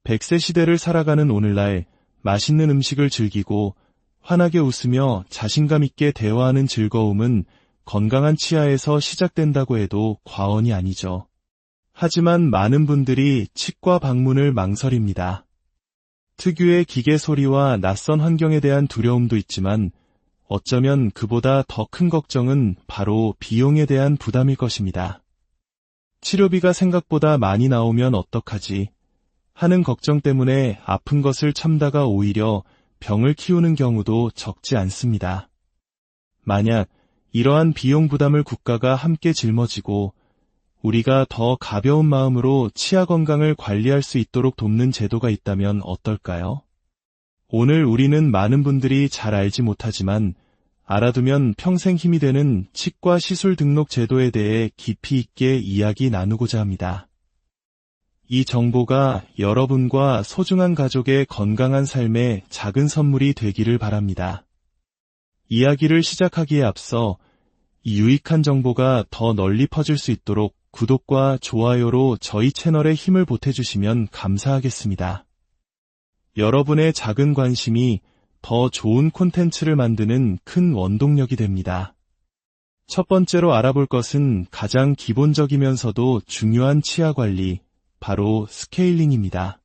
100세 시대를 살아가는 오늘날 맛있는 음식을 즐기고 환하게 웃으며 자신감 있게 대화하는 즐거움은 건강한 치아에서 시작된다고 해도 과언이 아니죠. 하지만 많은 분들이 치과 방문을 망설입니다. 특유의 기계 소리와 낯선 환경에 대한 두려움도 있지만 어쩌면 그보다 더 큰 걱정은 바로 비용에 대한 부담일 것입니다. 치료비가 생각보다 많이 나오면 어떡하지 하는 걱정 때문에 아픈 것을 참다가 오히려 병을 키우는 경우도 적지 않습니다. 만약 이러한 비용 부담을 국가가 함께 짊어지고 우리가 더 가벼운 마음으로 치아 건강을 관리할 수 있도록 돕는 제도가 있다면 어떨까요? 오늘 우리는 많은 분들이 잘 알지 못하지만 알아두면 평생 힘이 되는 치과 시술 등록 제도에 대해 깊이 있게 이야기 나누고자 합니다. 이 정보가 여러분과 소중한 가족의 건강한 삶에 작은 선물이 되기를 바랍니다. 이야기를 시작하기에 앞서 이 유익한 정보가 더 널리 퍼질 수 있도록 구독과 좋아요로 저희 채널에 힘을 보태주시면 감사하겠습니다. 여러분의 작은 관심이 더 좋은 콘텐츠를 만드는 큰 원동력이 됩니다. 첫 번째로 알아볼 것은 가장 기본적이면서도 중요한 치아 관리, 바로 스케일링입니다.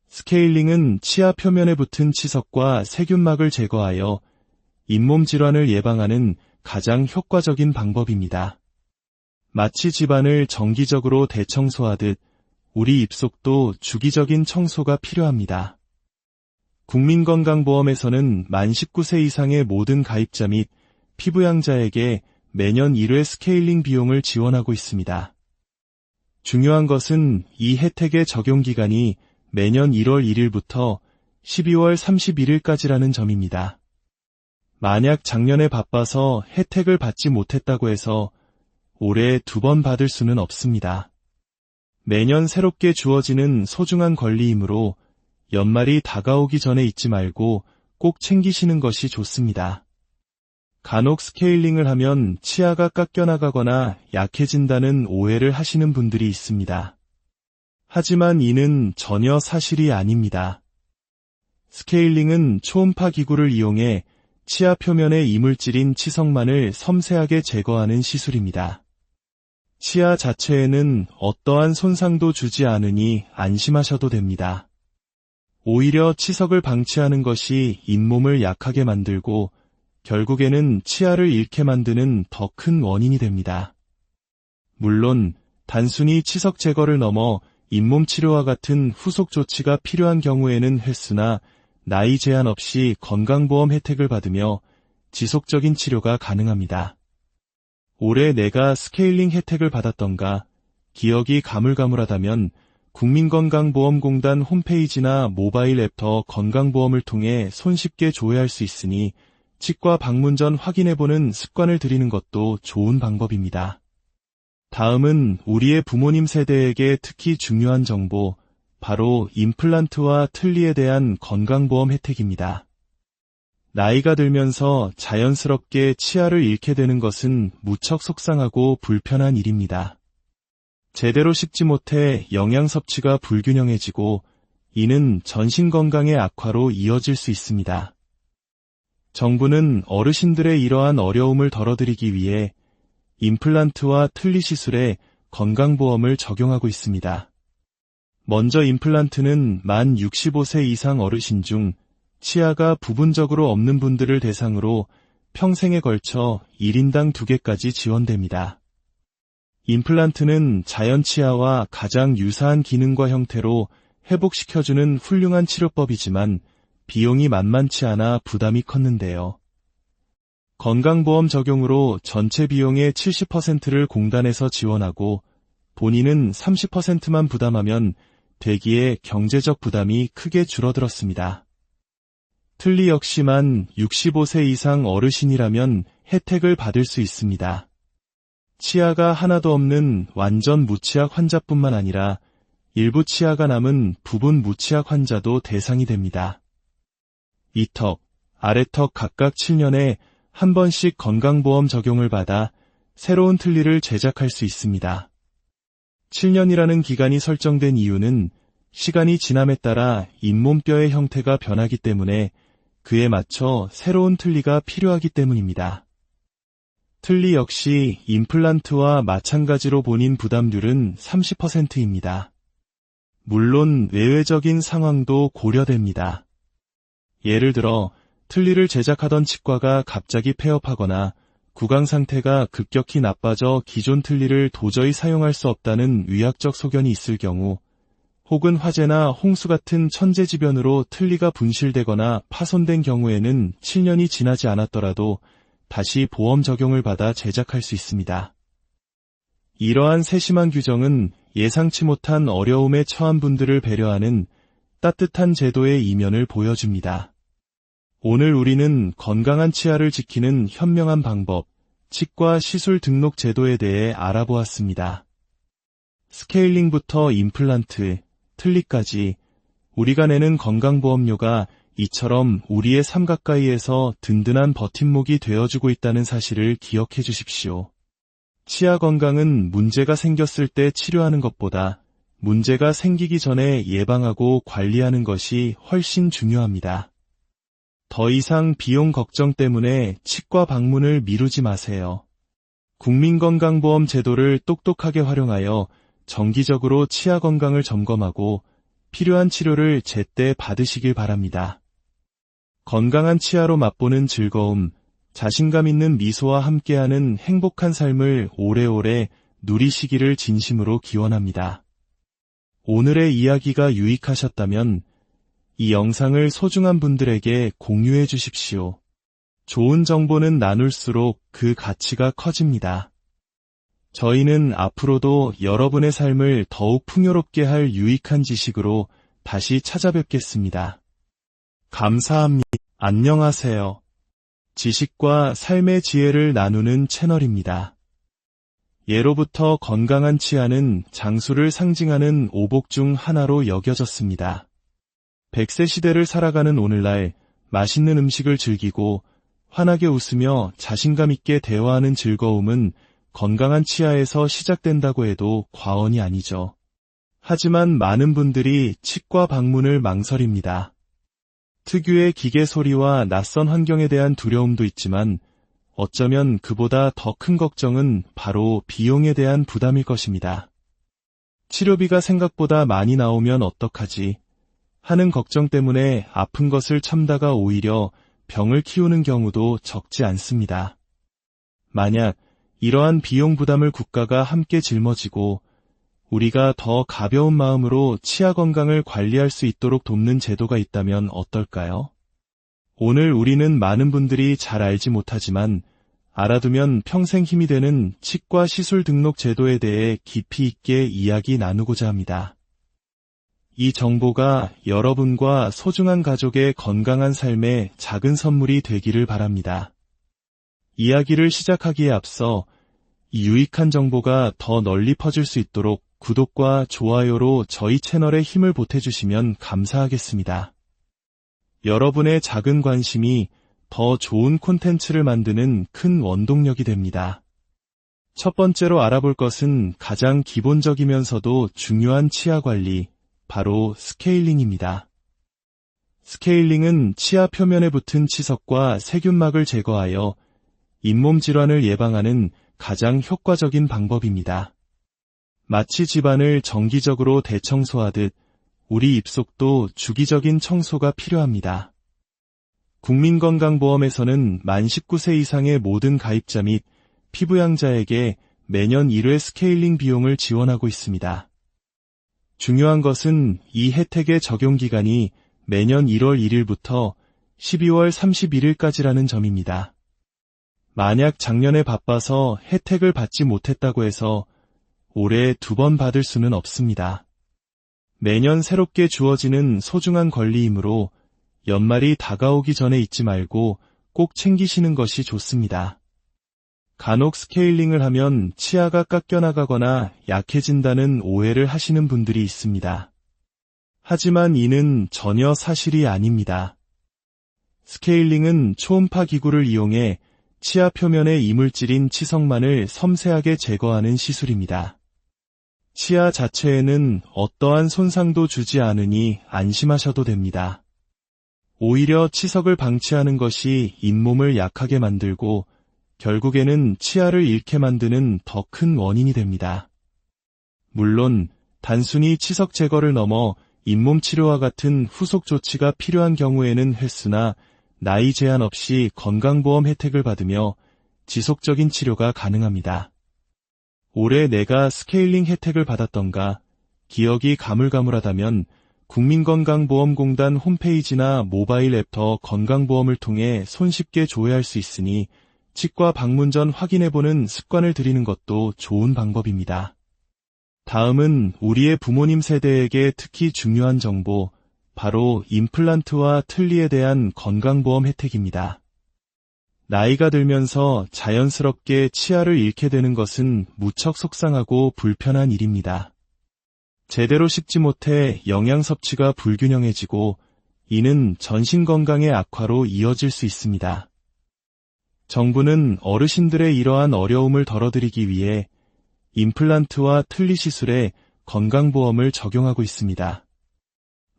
스케일링은 치아 표면에 붙은 치석과 세균막을 제거하여 잇몸 질환을 예방하는 가장 효과적인 방법입니다. 마치 집안을 정기적으로 대청소하듯 우리 입속도 주기적인 청소가 필요합니다. 국민건강보험에서는 만 19세 이상의 모든 가입자 및 피부양자에게 매년 1회 스케일링 비용을 지원하고 있습니다. 중요한 것은 이 혜택의 적용 기간이 매년 1월 1일부터 12월 31일까지라는 점입니다. 만약 작년에 바빠서 혜택을 받지 못했다고 해서 올해 2번 받을 수는 없습니다. 매년 새롭게 주어지는 소중한 권리이므로 연말이 다가오기 전에 잊지 말고 꼭 챙기시는 것이 좋습니다. 간혹 스케일링을 하면 치아가 깎여나가거나 약해진다는 오해를 하시는 분들이 있습니다. 하지만 이는 전혀 사실이 아닙니다. 스케일링은 초음파 기구를 이용해 치아 표면의 이물질인 치석만을 섬세하게 제거하는 시술입니다. 치아 자체에는 어떠한 손상도 주지 않으니 안심하셔도 됩니다. 오히려 치석을 방치하는 것이 잇몸을 약하게 만들고 결국에는 치아를 잃게 만드는 더 큰 원인이 됩니다. 물론 단순히 치석 제거를 넘어 잇몸 치료와 같은 후속 조치가 필요한 경우에는 횟수나 나이 제한 없이 건강보험 혜택을 받으며 지속적인 치료가 가능합니다. 올해 내가 스케일링 혜택을 받았던가 기억이 가물가물하다면 국민건강보험공단 홈페이지나 모바일 앱터 건강보험을 통해 손쉽게 조회할 수 있으니 치과 방문 전 확인해보는 습관을 들이는 것도 좋은 방법입니다. 다음은 우리의 부모님 세대에게 특히 중요한 정보, 바로 임플란트와 틀니에 대한 건강보험 혜택입니다. 나이가 들면서 자연스럽게 치아를 잃게 되는 것은 무척 속상하고 불편한 일입니다. 제대로 씹지 못해 영양 섭취가 불균형해지고 이는 전신 건강의 악화로 이어질 수 있습니다. 정부는 어르신들의 이러한 어려움을 덜어드리기 위해 임플란트와 틀니 시술에 건강보험을 적용하고 있습니다. 먼저 임플란트는 만 65세 이상 어르신 중 치아가 부분적으로 없는 분들을 대상으로 평생에 걸쳐 1인당 2개까지 지원됩니다. 임플란트는 자연 치아와 가장 유사한 기능과 형태로 회복시켜주는 훌륭한 치료법이지만 비용이 만만치 않아 부담이 컸는데요. 건강보험 적용으로 전체 비용의 70%를 공단에서 지원하고 본인은 30%만 부담하면 되기에 경제적 부담이 크게 줄어들었습니다. 틀니 역시 만 65세 이상 어르신이라면 혜택을 받을 수 있습니다. 치아가 하나도 없는 완전 무치약 환자뿐만 아니라 일부 치아가 남은 부분 무치약 환자도 대상이 됩니다. 이턱, 아래턱 각각 7년에 한 번씩 건강보험 적용을 받아 새로운 틀니를 제작할 수 있습니다. 7년이라는 기간이 설정된 이유는 시간이 지남에 따라 잇몸뼈의 형태가 변하기 때문에 그에 맞춰 새로운 틀니가 필요하기 때문입니다. 틀니 역시 임플란트와 마찬가지로 본인 부담률은 30%입니다. 물론 외외적인 상황도 고려됩니다. 예를 들어 틀니를 제작하던 치과가 갑자기 폐업하거나 구강 상태가 급격히 나빠져 기존 틀니를 도저히 사용할 수 없다는 의학적 소견이 있을 경우, 혹은 화재나 홍수 같은 천재지변으로 틀니가 분실되거나 파손된 경우에는 7년이 지나지 않았더라도 다시 보험 적용을 받아 제작할 수 있습니다. 이러한 세심한 규정은 예상치 못한 어려움에 처한 분들을 배려하는 따뜻한 제도의 이면을 보여줍니다. 오늘 우리는 건강한 치아를 지키는 현명한 방법, 치과 시술 등록 제도에 대해 알아보았습니다. 스케일링부터 임플란트, 틀니까지 우리가 내는 건강보험료가 이처럼 우리의 삶 가까이에서 든든한 버팀목이 되어주고 있다는 사실을 기억해 주십시오. 치아 건강은 문제가 생겼을 때 치료하는 것보다 문제가 생기기 전에 예방하고 관리하는 것이 훨씬 중요합니다. 더 이상 비용 걱정 때문에 치과 방문을 미루지 마세요. 국민건강보험 제도를 똑똑하게 활용하여 정기적으로 치아 건강을 점검하고 필요한 치료를 제때 받으시길 바랍니다. 건강한 치아로 맛보는 즐거움, 자신감 있는 미소와 함께하는 행복한 삶을 오래오래 누리시기를 진심으로 기원합니다. 오늘의 이야기가 유익하셨다면 이 영상을 소중한 분들에게 공유해 주십시오. 좋은 정보는 나눌수록 그 가치가 커집니다. 저희는 앞으로도 여러분의 삶을 더욱 풍요롭게 할 유익한 지식으로 다시 찾아뵙겠습니다. 감사합니다. 안녕하세요. 지식과 삶의 지혜를 나누는 채널입니다. 예로부터 건강한 치아는 장수를 상징하는 오복 중 하나로 여겨졌습니다. 100세 시대를 살아가는 오늘날 맛있는 음식을 즐기고 환하게 웃으며 자신감 있게 대화하는 즐거움은 건강한 치아에서 시작된다고 해도 과언이 아니죠. 하지만 많은 분들이 치과 방문을 망설입니다. 특유의 기계 소리와 낯선 환경에 대한 두려움도 있지만 어쩌면 그보다 더 큰 걱정은 바로 비용에 대한 부담일 것입니다. 치료비가 생각보다 많이 나오면 어떡하지? 하는 걱정 때문에 아픈 것을 참다가 오히려 병을 키우는 경우도 적지 않습니다. 만약 이러한 비용 부담을 국가가 함께 짊어지고 우리가 더 가벼운 마음으로 치아 건강을 관리할 수 있도록 돕는 제도가 있다면 어떨까요? 오늘 우리는 많은 분들이 잘 알지 못하지만 알아두면 평생 힘이 되는 치과 시술 등록 제도에 대해 깊이 있게 이야기 나누고자 합니다. 이 정보가 여러분과 소중한 가족의 건강한 삶에 작은 선물이 되기를 바랍니다. 이야기를 시작하기에 앞서 이 유익한 정보가 더 널리 퍼질 수 있도록 구독과 좋아요로 저희 채널에 힘을 보태주시면 감사하겠습니다. 여러분의 작은 관심이 더 좋은 콘텐츠를 만드는 큰 원동력이 됩니다. 첫 번째로 알아볼 것은 가장 기본적이면서도 중요한 치아 관리, 바로 스케일링입니다. 스케일링은 치아 표면에 붙은 치석과 세균막을 제거하여 잇몸 질환을 예방하는 가장 효과적인 방법입니다. 마치 집안을 정기적으로 대청소하듯 우리 입속도 주기적인 청소가 필요합니다. 국민건강보험에서는 만 19세 이상의 모든 가입자 및 피부양자에게 매년 1회 스케일링 비용을 지원하고 있습니다. 중요한 것은 이 혜택의 적용 기간이 매년 1월 1일부터 12월 31일까지라는 점입니다. 만약 작년에 바빠서 혜택을 받지 못했다고 해서 올해 2번 받을 수는 없습니다. 매년 새롭게 주어지는 소중한 권리이므로 연말이 다가오기 전에 잊지 말고 꼭 챙기시는 것이 좋습니다. 간혹 스케일링을 하면 치아가 깎여나가거나 약해진다는 오해를 하시는 분들이 있습니다. 하지만 이는 전혀 사실이 아닙니다. 스케일링은 초음파 기구를 이용해 치아 표면의 이물질인 치석만을 섬세하게 제거하는 시술입니다. 치아 자체에는 어떠한 손상도 주지 않으니 안심하셔도 됩니다. 오히려 치석을 방치하는 것이 잇몸을 약하게 만들고 결국에는 치아를 잃게 만드는 더 큰 원인이 됩니다. 물론 단순히 치석 제거를 넘어 잇몸 치료와 같은 후속 조치가 필요한 경우에는 횟수나 나이 제한 없이 건강보험 혜택을 받으며 지속적인 치료가 가능합니다. 올해 내가 스케일링 혜택을 받았던가 기억이 가물가물하다면 국민건강보험공단 홈페이지나 모바일 앱 더 건강보험을 통해 손쉽게 조회할 수 있으니 치과 방문 전 확인해보는 습관을 들이는 것도 좋은 방법입니다. 다음은 우리의 부모님 세대에게 특히 중요한 정보, 바로 임플란트와 틀니에 대한 건강보험 혜택입니다. 나이가 들면서 자연스럽게 치아를 잃게 되는 것은 무척 속상하고 불편한 일입니다. 제대로 씹지 못해 영양 섭취가 불균형해지고 이는 전신 건강의 악화로 이어질 수 있습니다. 정부는 어르신들의 이러한 어려움을 덜어드리기 위해 임플란트와 틀니 시술에 건강보험을 적용하고 있습니다.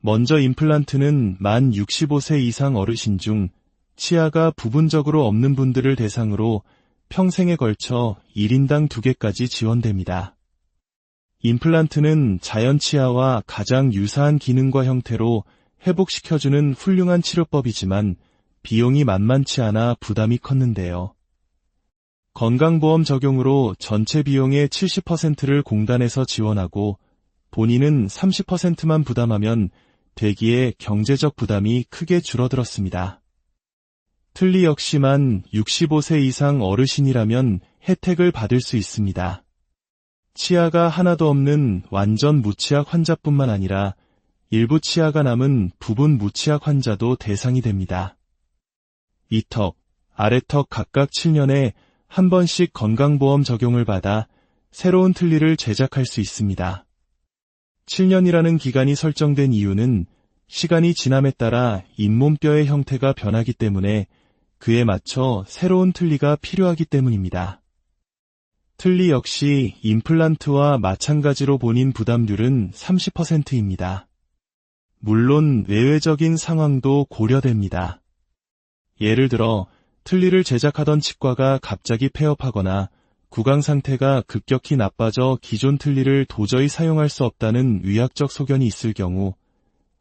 먼저 임플란트는 만 65세 이상 어르신 중 치아가 부분적으로 없는 분들을 대상으로 평생에 걸쳐 1인당 2개까지 지원됩니다. 임플란트는 자연 치아와 가장 유사한 기능과 형태로 회복시켜주는 훌륭한 치료법이지만 비용이 만만치 않아 부담이 컸는데요. 건강보험 적용으로 전체 비용의 70%를 공단에서 지원하고 본인은 30%만 부담하면 되기에 경제적 부담이 크게 줄어들었습니다. 틀니 역시만 65세 이상 어르신이라면 혜택을 받을 수 있습니다. 치아가 하나도 없는 완전 무치약 환자뿐만 아니라 일부 치아가 남은 부분 무치약 환자도 대상이 됩니다. 이턱, 아래턱 각각 7년에 한 번씩 건강보험 적용을 받아 새로운 틀니를 제작할 수 있습니다. 7년이라는 기간이 설정된 이유는 시간이 지남에 따라 잇몸뼈의 형태가 변하기 때문에 그에 맞춰 새로운 틀니가 필요하기 때문입니다. 틀니 역시 임플란트와 마찬가지로 본인 부담률은 30%입니다. 물론 외외적인 상황도 고려됩니다. 예를 들어 틀니를 제작하던 치과가 갑자기 폐업하거나 구강 상태가 급격히 나빠져 기존 틀니를 도저히 사용할 수 없다는 의학적 소견이 있을 경우,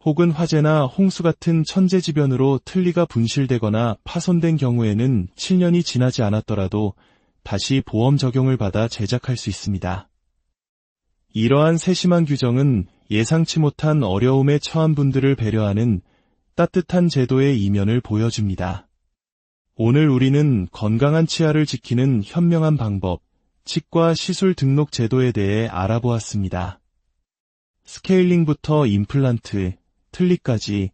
혹은 화재나 홍수 같은 천재지변으로 틀니가 분실되거나 파손된 경우에는 7년이 지나지 않았더라도 다시 보험 적용을 받아 제작할 수 있습니다. 이러한 세심한 규정은 예상치 못한 어려움에 처한 분들을 배려하는 따뜻한 제도의 이면을 보여줍니다. 오늘 우리는 건강한 치아를 지키는 현명한 방법, 치과 시술 등록 제도에 대해 알아보았습니다. 스케일링부터 임플란트, 틀니까지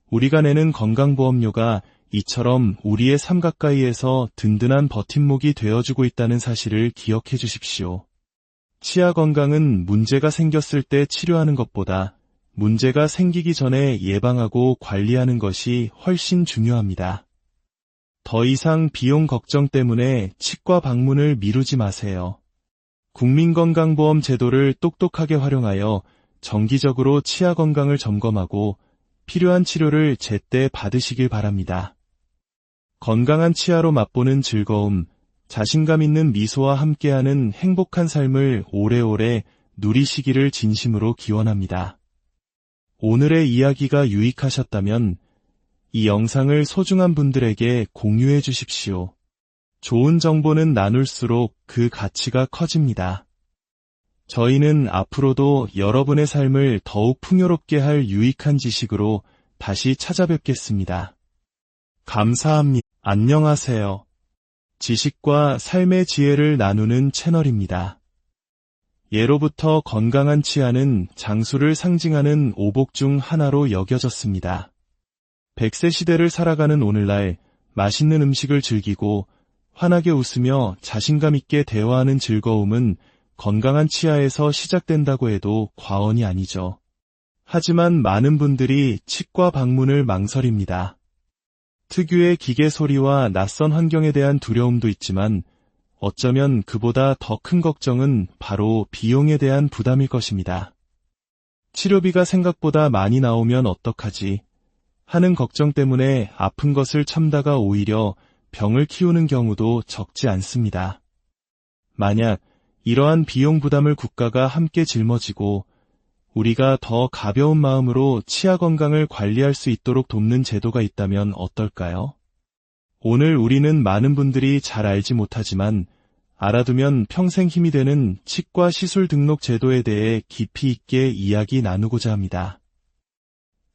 우리가 내는 건강보험료가 이처럼 우리의 삶 가까이에서 든든한 버팀목이 되어주고 있다는 사실을 기억해 주십시오. 치아 건강은 문제가 생겼을 때 치료하는 것보다 문제가 생기기 전에 예방하고 관리하는 것이 훨씬 중요합니다. 더 이상 비용 걱정 때문에 치과 방문을 미루지 마세요. 국민건강보험 제도를 똑똑하게 활용하여 정기적으로 치아 건강을 점검하고 필요한 치료를 제때 받으시길 바랍니다. 건강한 치아로 맛보는 즐거움, 자신감 있는 미소와 함께하는 행복한 삶을 오래오래 누리시기를 진심으로 기원합니다. 오늘의 이야기가 유익하셨다면 이 영상을 소중한 분들에게 공유해 주십시오. 좋은 정보는 나눌수록 그 가치가 커집니다. 저희는 앞으로도 여러분의 삶을 더욱 풍요롭게 할 유익한 지식으로 다시 찾아뵙겠습니다. 감사합니다. 안녕하세요. 지식과 삶의 지혜를 나누는 채널입니다. 예로부터 건강한 치아는 장수를 상징하는 오복 중 하나로 여겨졌습니다. 100세 시대를 살아가는 오늘날 맛있는 음식을 즐기고 환하게 웃으며 자신감 있게 대화하는 즐거움은 건강한 치아에서 시작된다고 해도 과언이 아니죠. 하지만 많은 분들이 치과 방문을 망설입니다. 특유의 기계 소리와 낯선 환경에 대한 두려움도 있지만 어쩌면 그보다 더 큰 걱정은 바로 비용에 대한 부담일 것입니다. 치료비가 생각보다 많이 나오면 어떡하지? 하는 걱정 때문에 아픈 것을 참다가 오히려 병을 키우는 경우도 적지 않습니다. 만약 이러한 비용 부담을 국가가 함께 짊어지고 우리가 더 가벼운 마음으로 치아 건강을 관리할 수 있도록 돕는 제도가 있다면 어떨까요? 오늘 우리는 많은 분들이 잘 알지 못하지만 알아두면 평생 힘이 되는 치과 시술 등록 제도에 대해 깊이 있게 이야기 나누고자 합니다.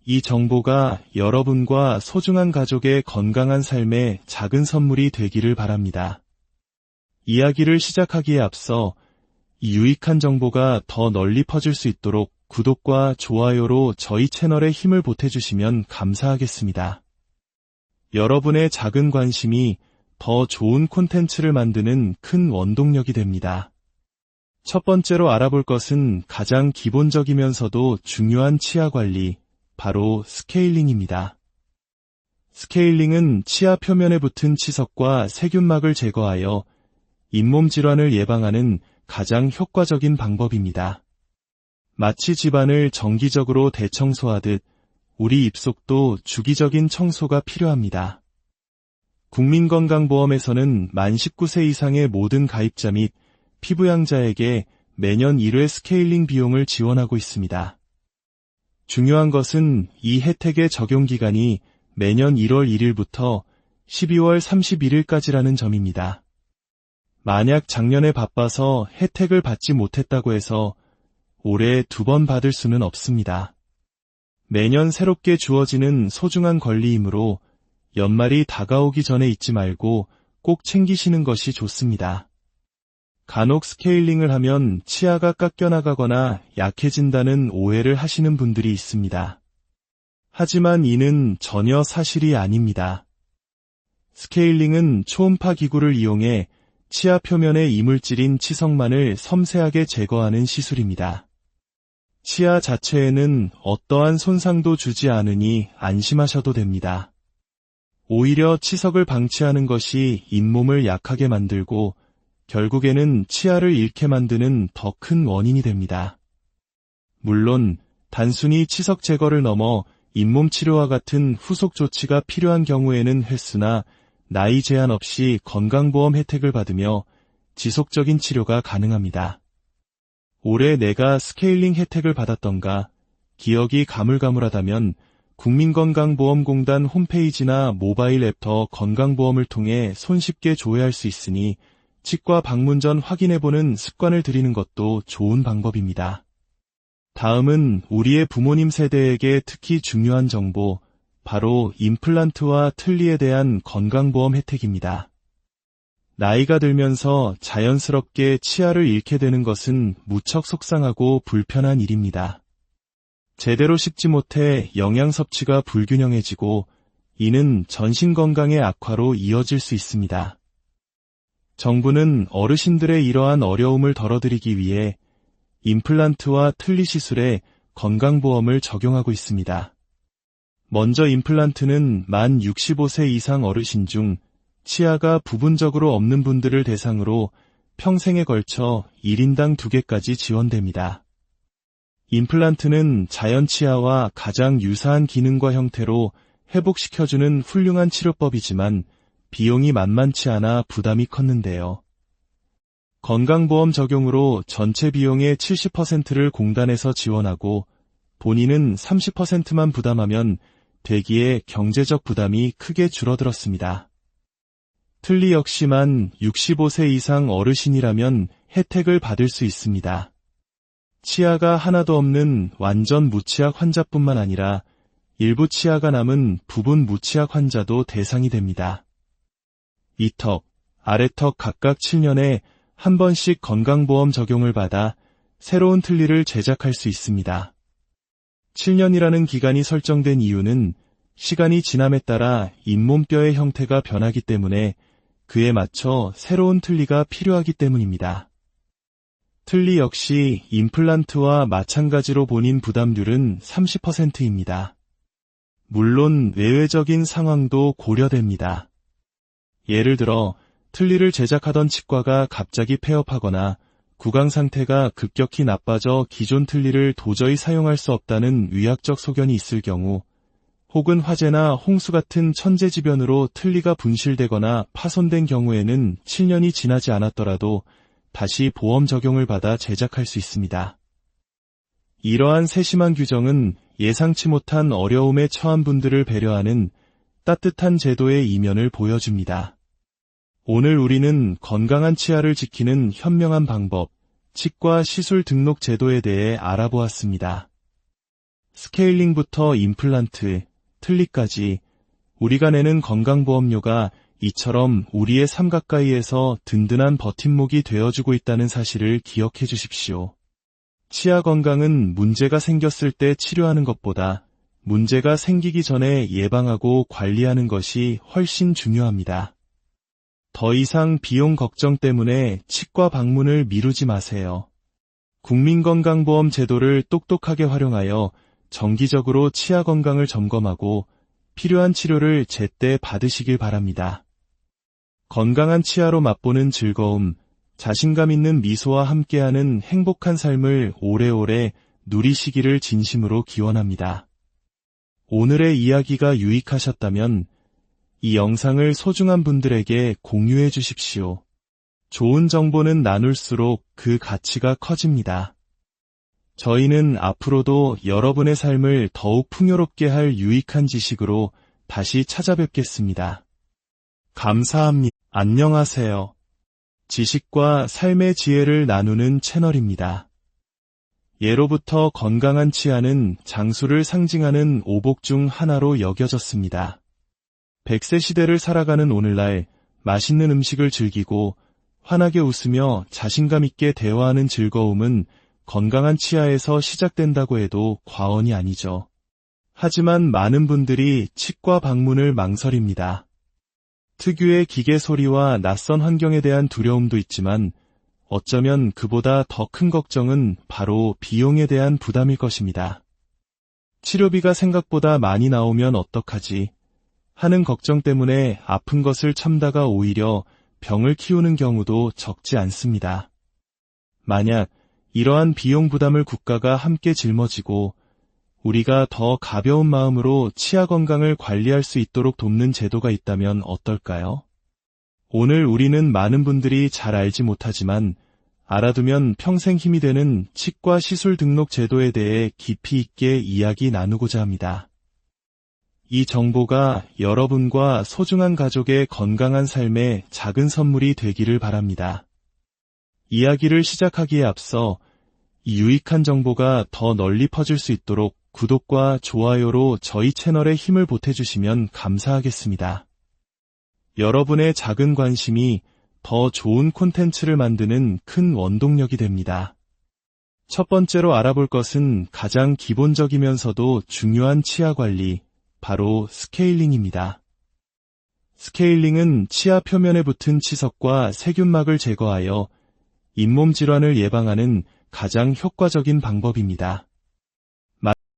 이 정보가 여러분과 소중한 가족의 건강한 삶에 작은 선물이 되기를 바랍니다. 이야기를 시작하기에 앞서 이 유익한 정보가 더 널리 퍼질 수 있도록 구독과 좋아요로 저희 채널에 힘을 보태주시면 감사하겠습니다. 여러분의 작은 관심이 더 좋은 콘텐츠를 만드는 큰 원동력이 됩니다. 첫 번째로 알아볼 것은 가장 기본적이면서도 중요한 치아 관리, 바로 스케일링입니다. 스케일링은 치아 표면에 붙은 치석과 세균막을 제거하여 잇몸 질환을 예방하는 가장 효과적인 방법입니다. 마치 집안을 정기적으로 대청소하듯 우리 입속도 주기적인 청소가 필요합니다. 국민건강보험에서는 만 19세 이상의 모든 가입자 및 피부양자에게 매년 1회 스케일링 비용을 지원하고 있습니다. 중요한 것은 이 혜택의 적용 기간이 매년 1월 1일부터 12월 31일까지라는 점입니다. 만약 작년에 바빠서 혜택을 받지 못했다고 해서 올해 2번 받을 수는 없습니다. 매년 새롭게 주어지는 소중한 권리이므로 연말이 다가오기 전에 잊지 말고 꼭 챙기시는 것이 좋습니다. 간혹 스케일링을 하면 치아가 깎여나가거나 약해진다는 오해를 하시는 분들이 있습니다. 하지만 이는 전혀 사실이 아닙니다. 스케일링은 초음파 기구를 이용해 치아 표면의 이물질인 치석만을 섬세하게 제거하는 시술입니다. 치아 자체에는 어떠한 손상도 주지 않으니 안심하셔도 됩니다. 오히려 치석을 방치하는 것이 잇몸을 약하게 만들고 결국에는 치아를 잃게 만드는 더 큰 원인이 됩니다. 물론 단순히 치석 제거를 넘어 잇몸 치료와 같은 후속 조치가 필요한 경우에는 횟수나 나이 제한 없이 건강보험 혜택을 받으며 지속적인 치료가 가능합니다. 올해 내가 스케일링 혜택을 받았던가 기억이 가물가물하다면 국민건강보험공단 홈페이지나 모바일 앱터 건강보험을 통해 손쉽게 조회할 수 있으니 치과 방문 전 확인해보는 습관을 들이는 것도 좋은 방법입니다. 다음은 우리의 부모님 세대에게 특히 중요한 정보, 바로 임플란트와 틀니에 대한 건강보험 혜택입니다. 나이가 들면서 자연스럽게 치아를 잃게 되는 것은 무척 속상하고 불편한 일입니다. 제대로 씹지 못해 영양 섭취가 불균형해지고 이는 전신 건강의 악화로 이어질 수 있습니다. 정부는 어르신들의 이러한 어려움을 덜어드리기 위해 임플란트와 틀니 시술에 건강보험을 적용하고 있습니다. 먼저 임플란트는 만 65세 이상 어르신 중 치아가 부분적으로 없는 분들을 대상으로 평생에 걸쳐 1인당 2개까지 지원됩니다. 임플란트는 자연 치아와 가장 유사한 기능과 형태로 회복시켜주는 훌륭한 치료법이지만 비용이 만만치 않아 부담이 컸는데요. 건강보험 적용으로 전체 비용의 70%를 공단에서 지원하고 본인은 30%만 부담하면 되기에 경제적 부담이 크게 줄어들었습니다. 틀니 역시만 65세 이상 어르신이라면 혜택을 받을 수 있습니다. 치아가 하나도 없는 완전 무치약 환자뿐만 아니라 일부 치아가 남은 부분 무치약 환자도 대상이 됩니다. 이턱, 아래턱 각각 7년에 한 번씩 건강보험 적용을 받아 새로운 틀니를 제작할 수 있습니다. 7년이라는 기간이 설정된 이유는 시간이 지남에 따라 잇몸뼈의 형태가 변하기 때문에 그에 맞춰 새로운 틀니가 필요하기 때문입니다. 틀니 역시 임플란트와 마찬가지로 본인 부담률은 30%입니다. 물론 외외적인 상황도 고려됩니다. 예를 들어 틀니를 제작하던 치과가 갑자기 폐업하거나 구강 상태가 급격히 나빠져 기존 틀니를 도저히 사용할 수 없다는 의학적 소견이 있을 경우, 혹은 화재나 홍수 같은 천재지변으로 틀니가 분실되거나 파손된 경우에는 7년이 지나지 않았더라도 다시 보험 적용을 받아 제작할 수 있습니다. 이러한 세심한 규정은 예상치 못한 어려움에 처한 분들을 배려하는 따뜻한 제도의 이면을 보여줍니다. 오늘 우리는 건강한 치아를 지키는 현명한 방법, 치과 시술 등록 제도에 대해 알아보았습니다. 스케일링부터 임플란트, 틀니까지 우리가 내는 건강보험료가 이처럼 우리의 삶 가까이에서 든든한 버팀목이 되어주고 있다는 사실을 기억해 주십시오. 치아 건강은 문제가 생겼을 때 치료하는 것보다 문제가 생기기 전에 예방하고 관리하는 것이 훨씬 중요합니다. 더 이상 비용 걱정 때문에 치과 방문을 미루지 마세요. 국민건강보험 제도를 똑똑하게 활용하여 정기적으로 치아 건강을 점검하고 필요한 치료를 제때 받으시길 바랍니다. 건강한 치아로 맛보는 즐거움, 자신감 있는 미소와 함께하는 행복한 삶을 오래오래 누리시기를 진심으로 기원합니다. 오늘의 이야기가 유익하셨다면 이 영상을 소중한 분들에게 공유해 주십시오. 좋은 정보는 나눌수록 그 가치가 커집니다. 저희는 앞으로도 여러분의 삶을 더욱 풍요롭게 할 유익한 지식으로 다시 찾아뵙겠습니다. 감사합니다. 안녕하세요. 지식과 삶의 지혜를 나누는 채널입니다. 예로부터 건강한 치아는 장수를 상징하는 오복 중 하나로 여겨졌습니다. 100세 시대를 살아가는 오늘날 맛있는 음식을 즐기고 환하게 웃으며 자신감 있게 대화하는 즐거움은 건강한 치아에서 시작된다고 해도 과언이 아니죠. 하지만 많은 분들이 치과 방문을 망설입니다. 특유의 기계 소리와 낯선 환경에 대한 두려움도 있지만 어쩌면 그보다 더 큰 걱정은 바로 비용에 대한 부담일 것입니다. 치료비가 생각보다 많이 나오면 어떡하지 하는 걱정 때문에 아픈 것을 참다가 오히려 병을 키우는 경우도 적지 않습니다. 만약 이러한 비용 부담을 국가가 함께 짊어지고 우리가 더 가벼운 마음으로 치아 건강을 관리할 수 있도록 돕는 제도가 있다면 어떨까요? 오늘 우리는 많은 분들이 잘 알지 못하지만 알아두면 평생 힘이 되는 치과 시술 등록 제도에 대해 깊이 있게 이야기 나누고자 합니다. 이 정보가 여러분과 소중한 가족의 건강한 삶에 작은 선물이 되기를 바랍니다. 이야기를 시작하기에 앞서 이 유익한 정보가 더 널리 퍼질 수 있도록 구독과 좋아요로 저희 채널에 힘을 보태주시면 감사하겠습니다. 여러분의 작은 관심이 더 좋은 콘텐츠를 만드는 큰 원동력이 됩니다. 첫 번째로 알아볼 것은 가장 기본적이면서도 중요한 치아 관리, 바로 스케일링입니다. 스케일링은 치아 표면에 붙은 치석과 세균막을 제거하여 잇몸 질환을 예방하는 가장 효과적인 방법입니다.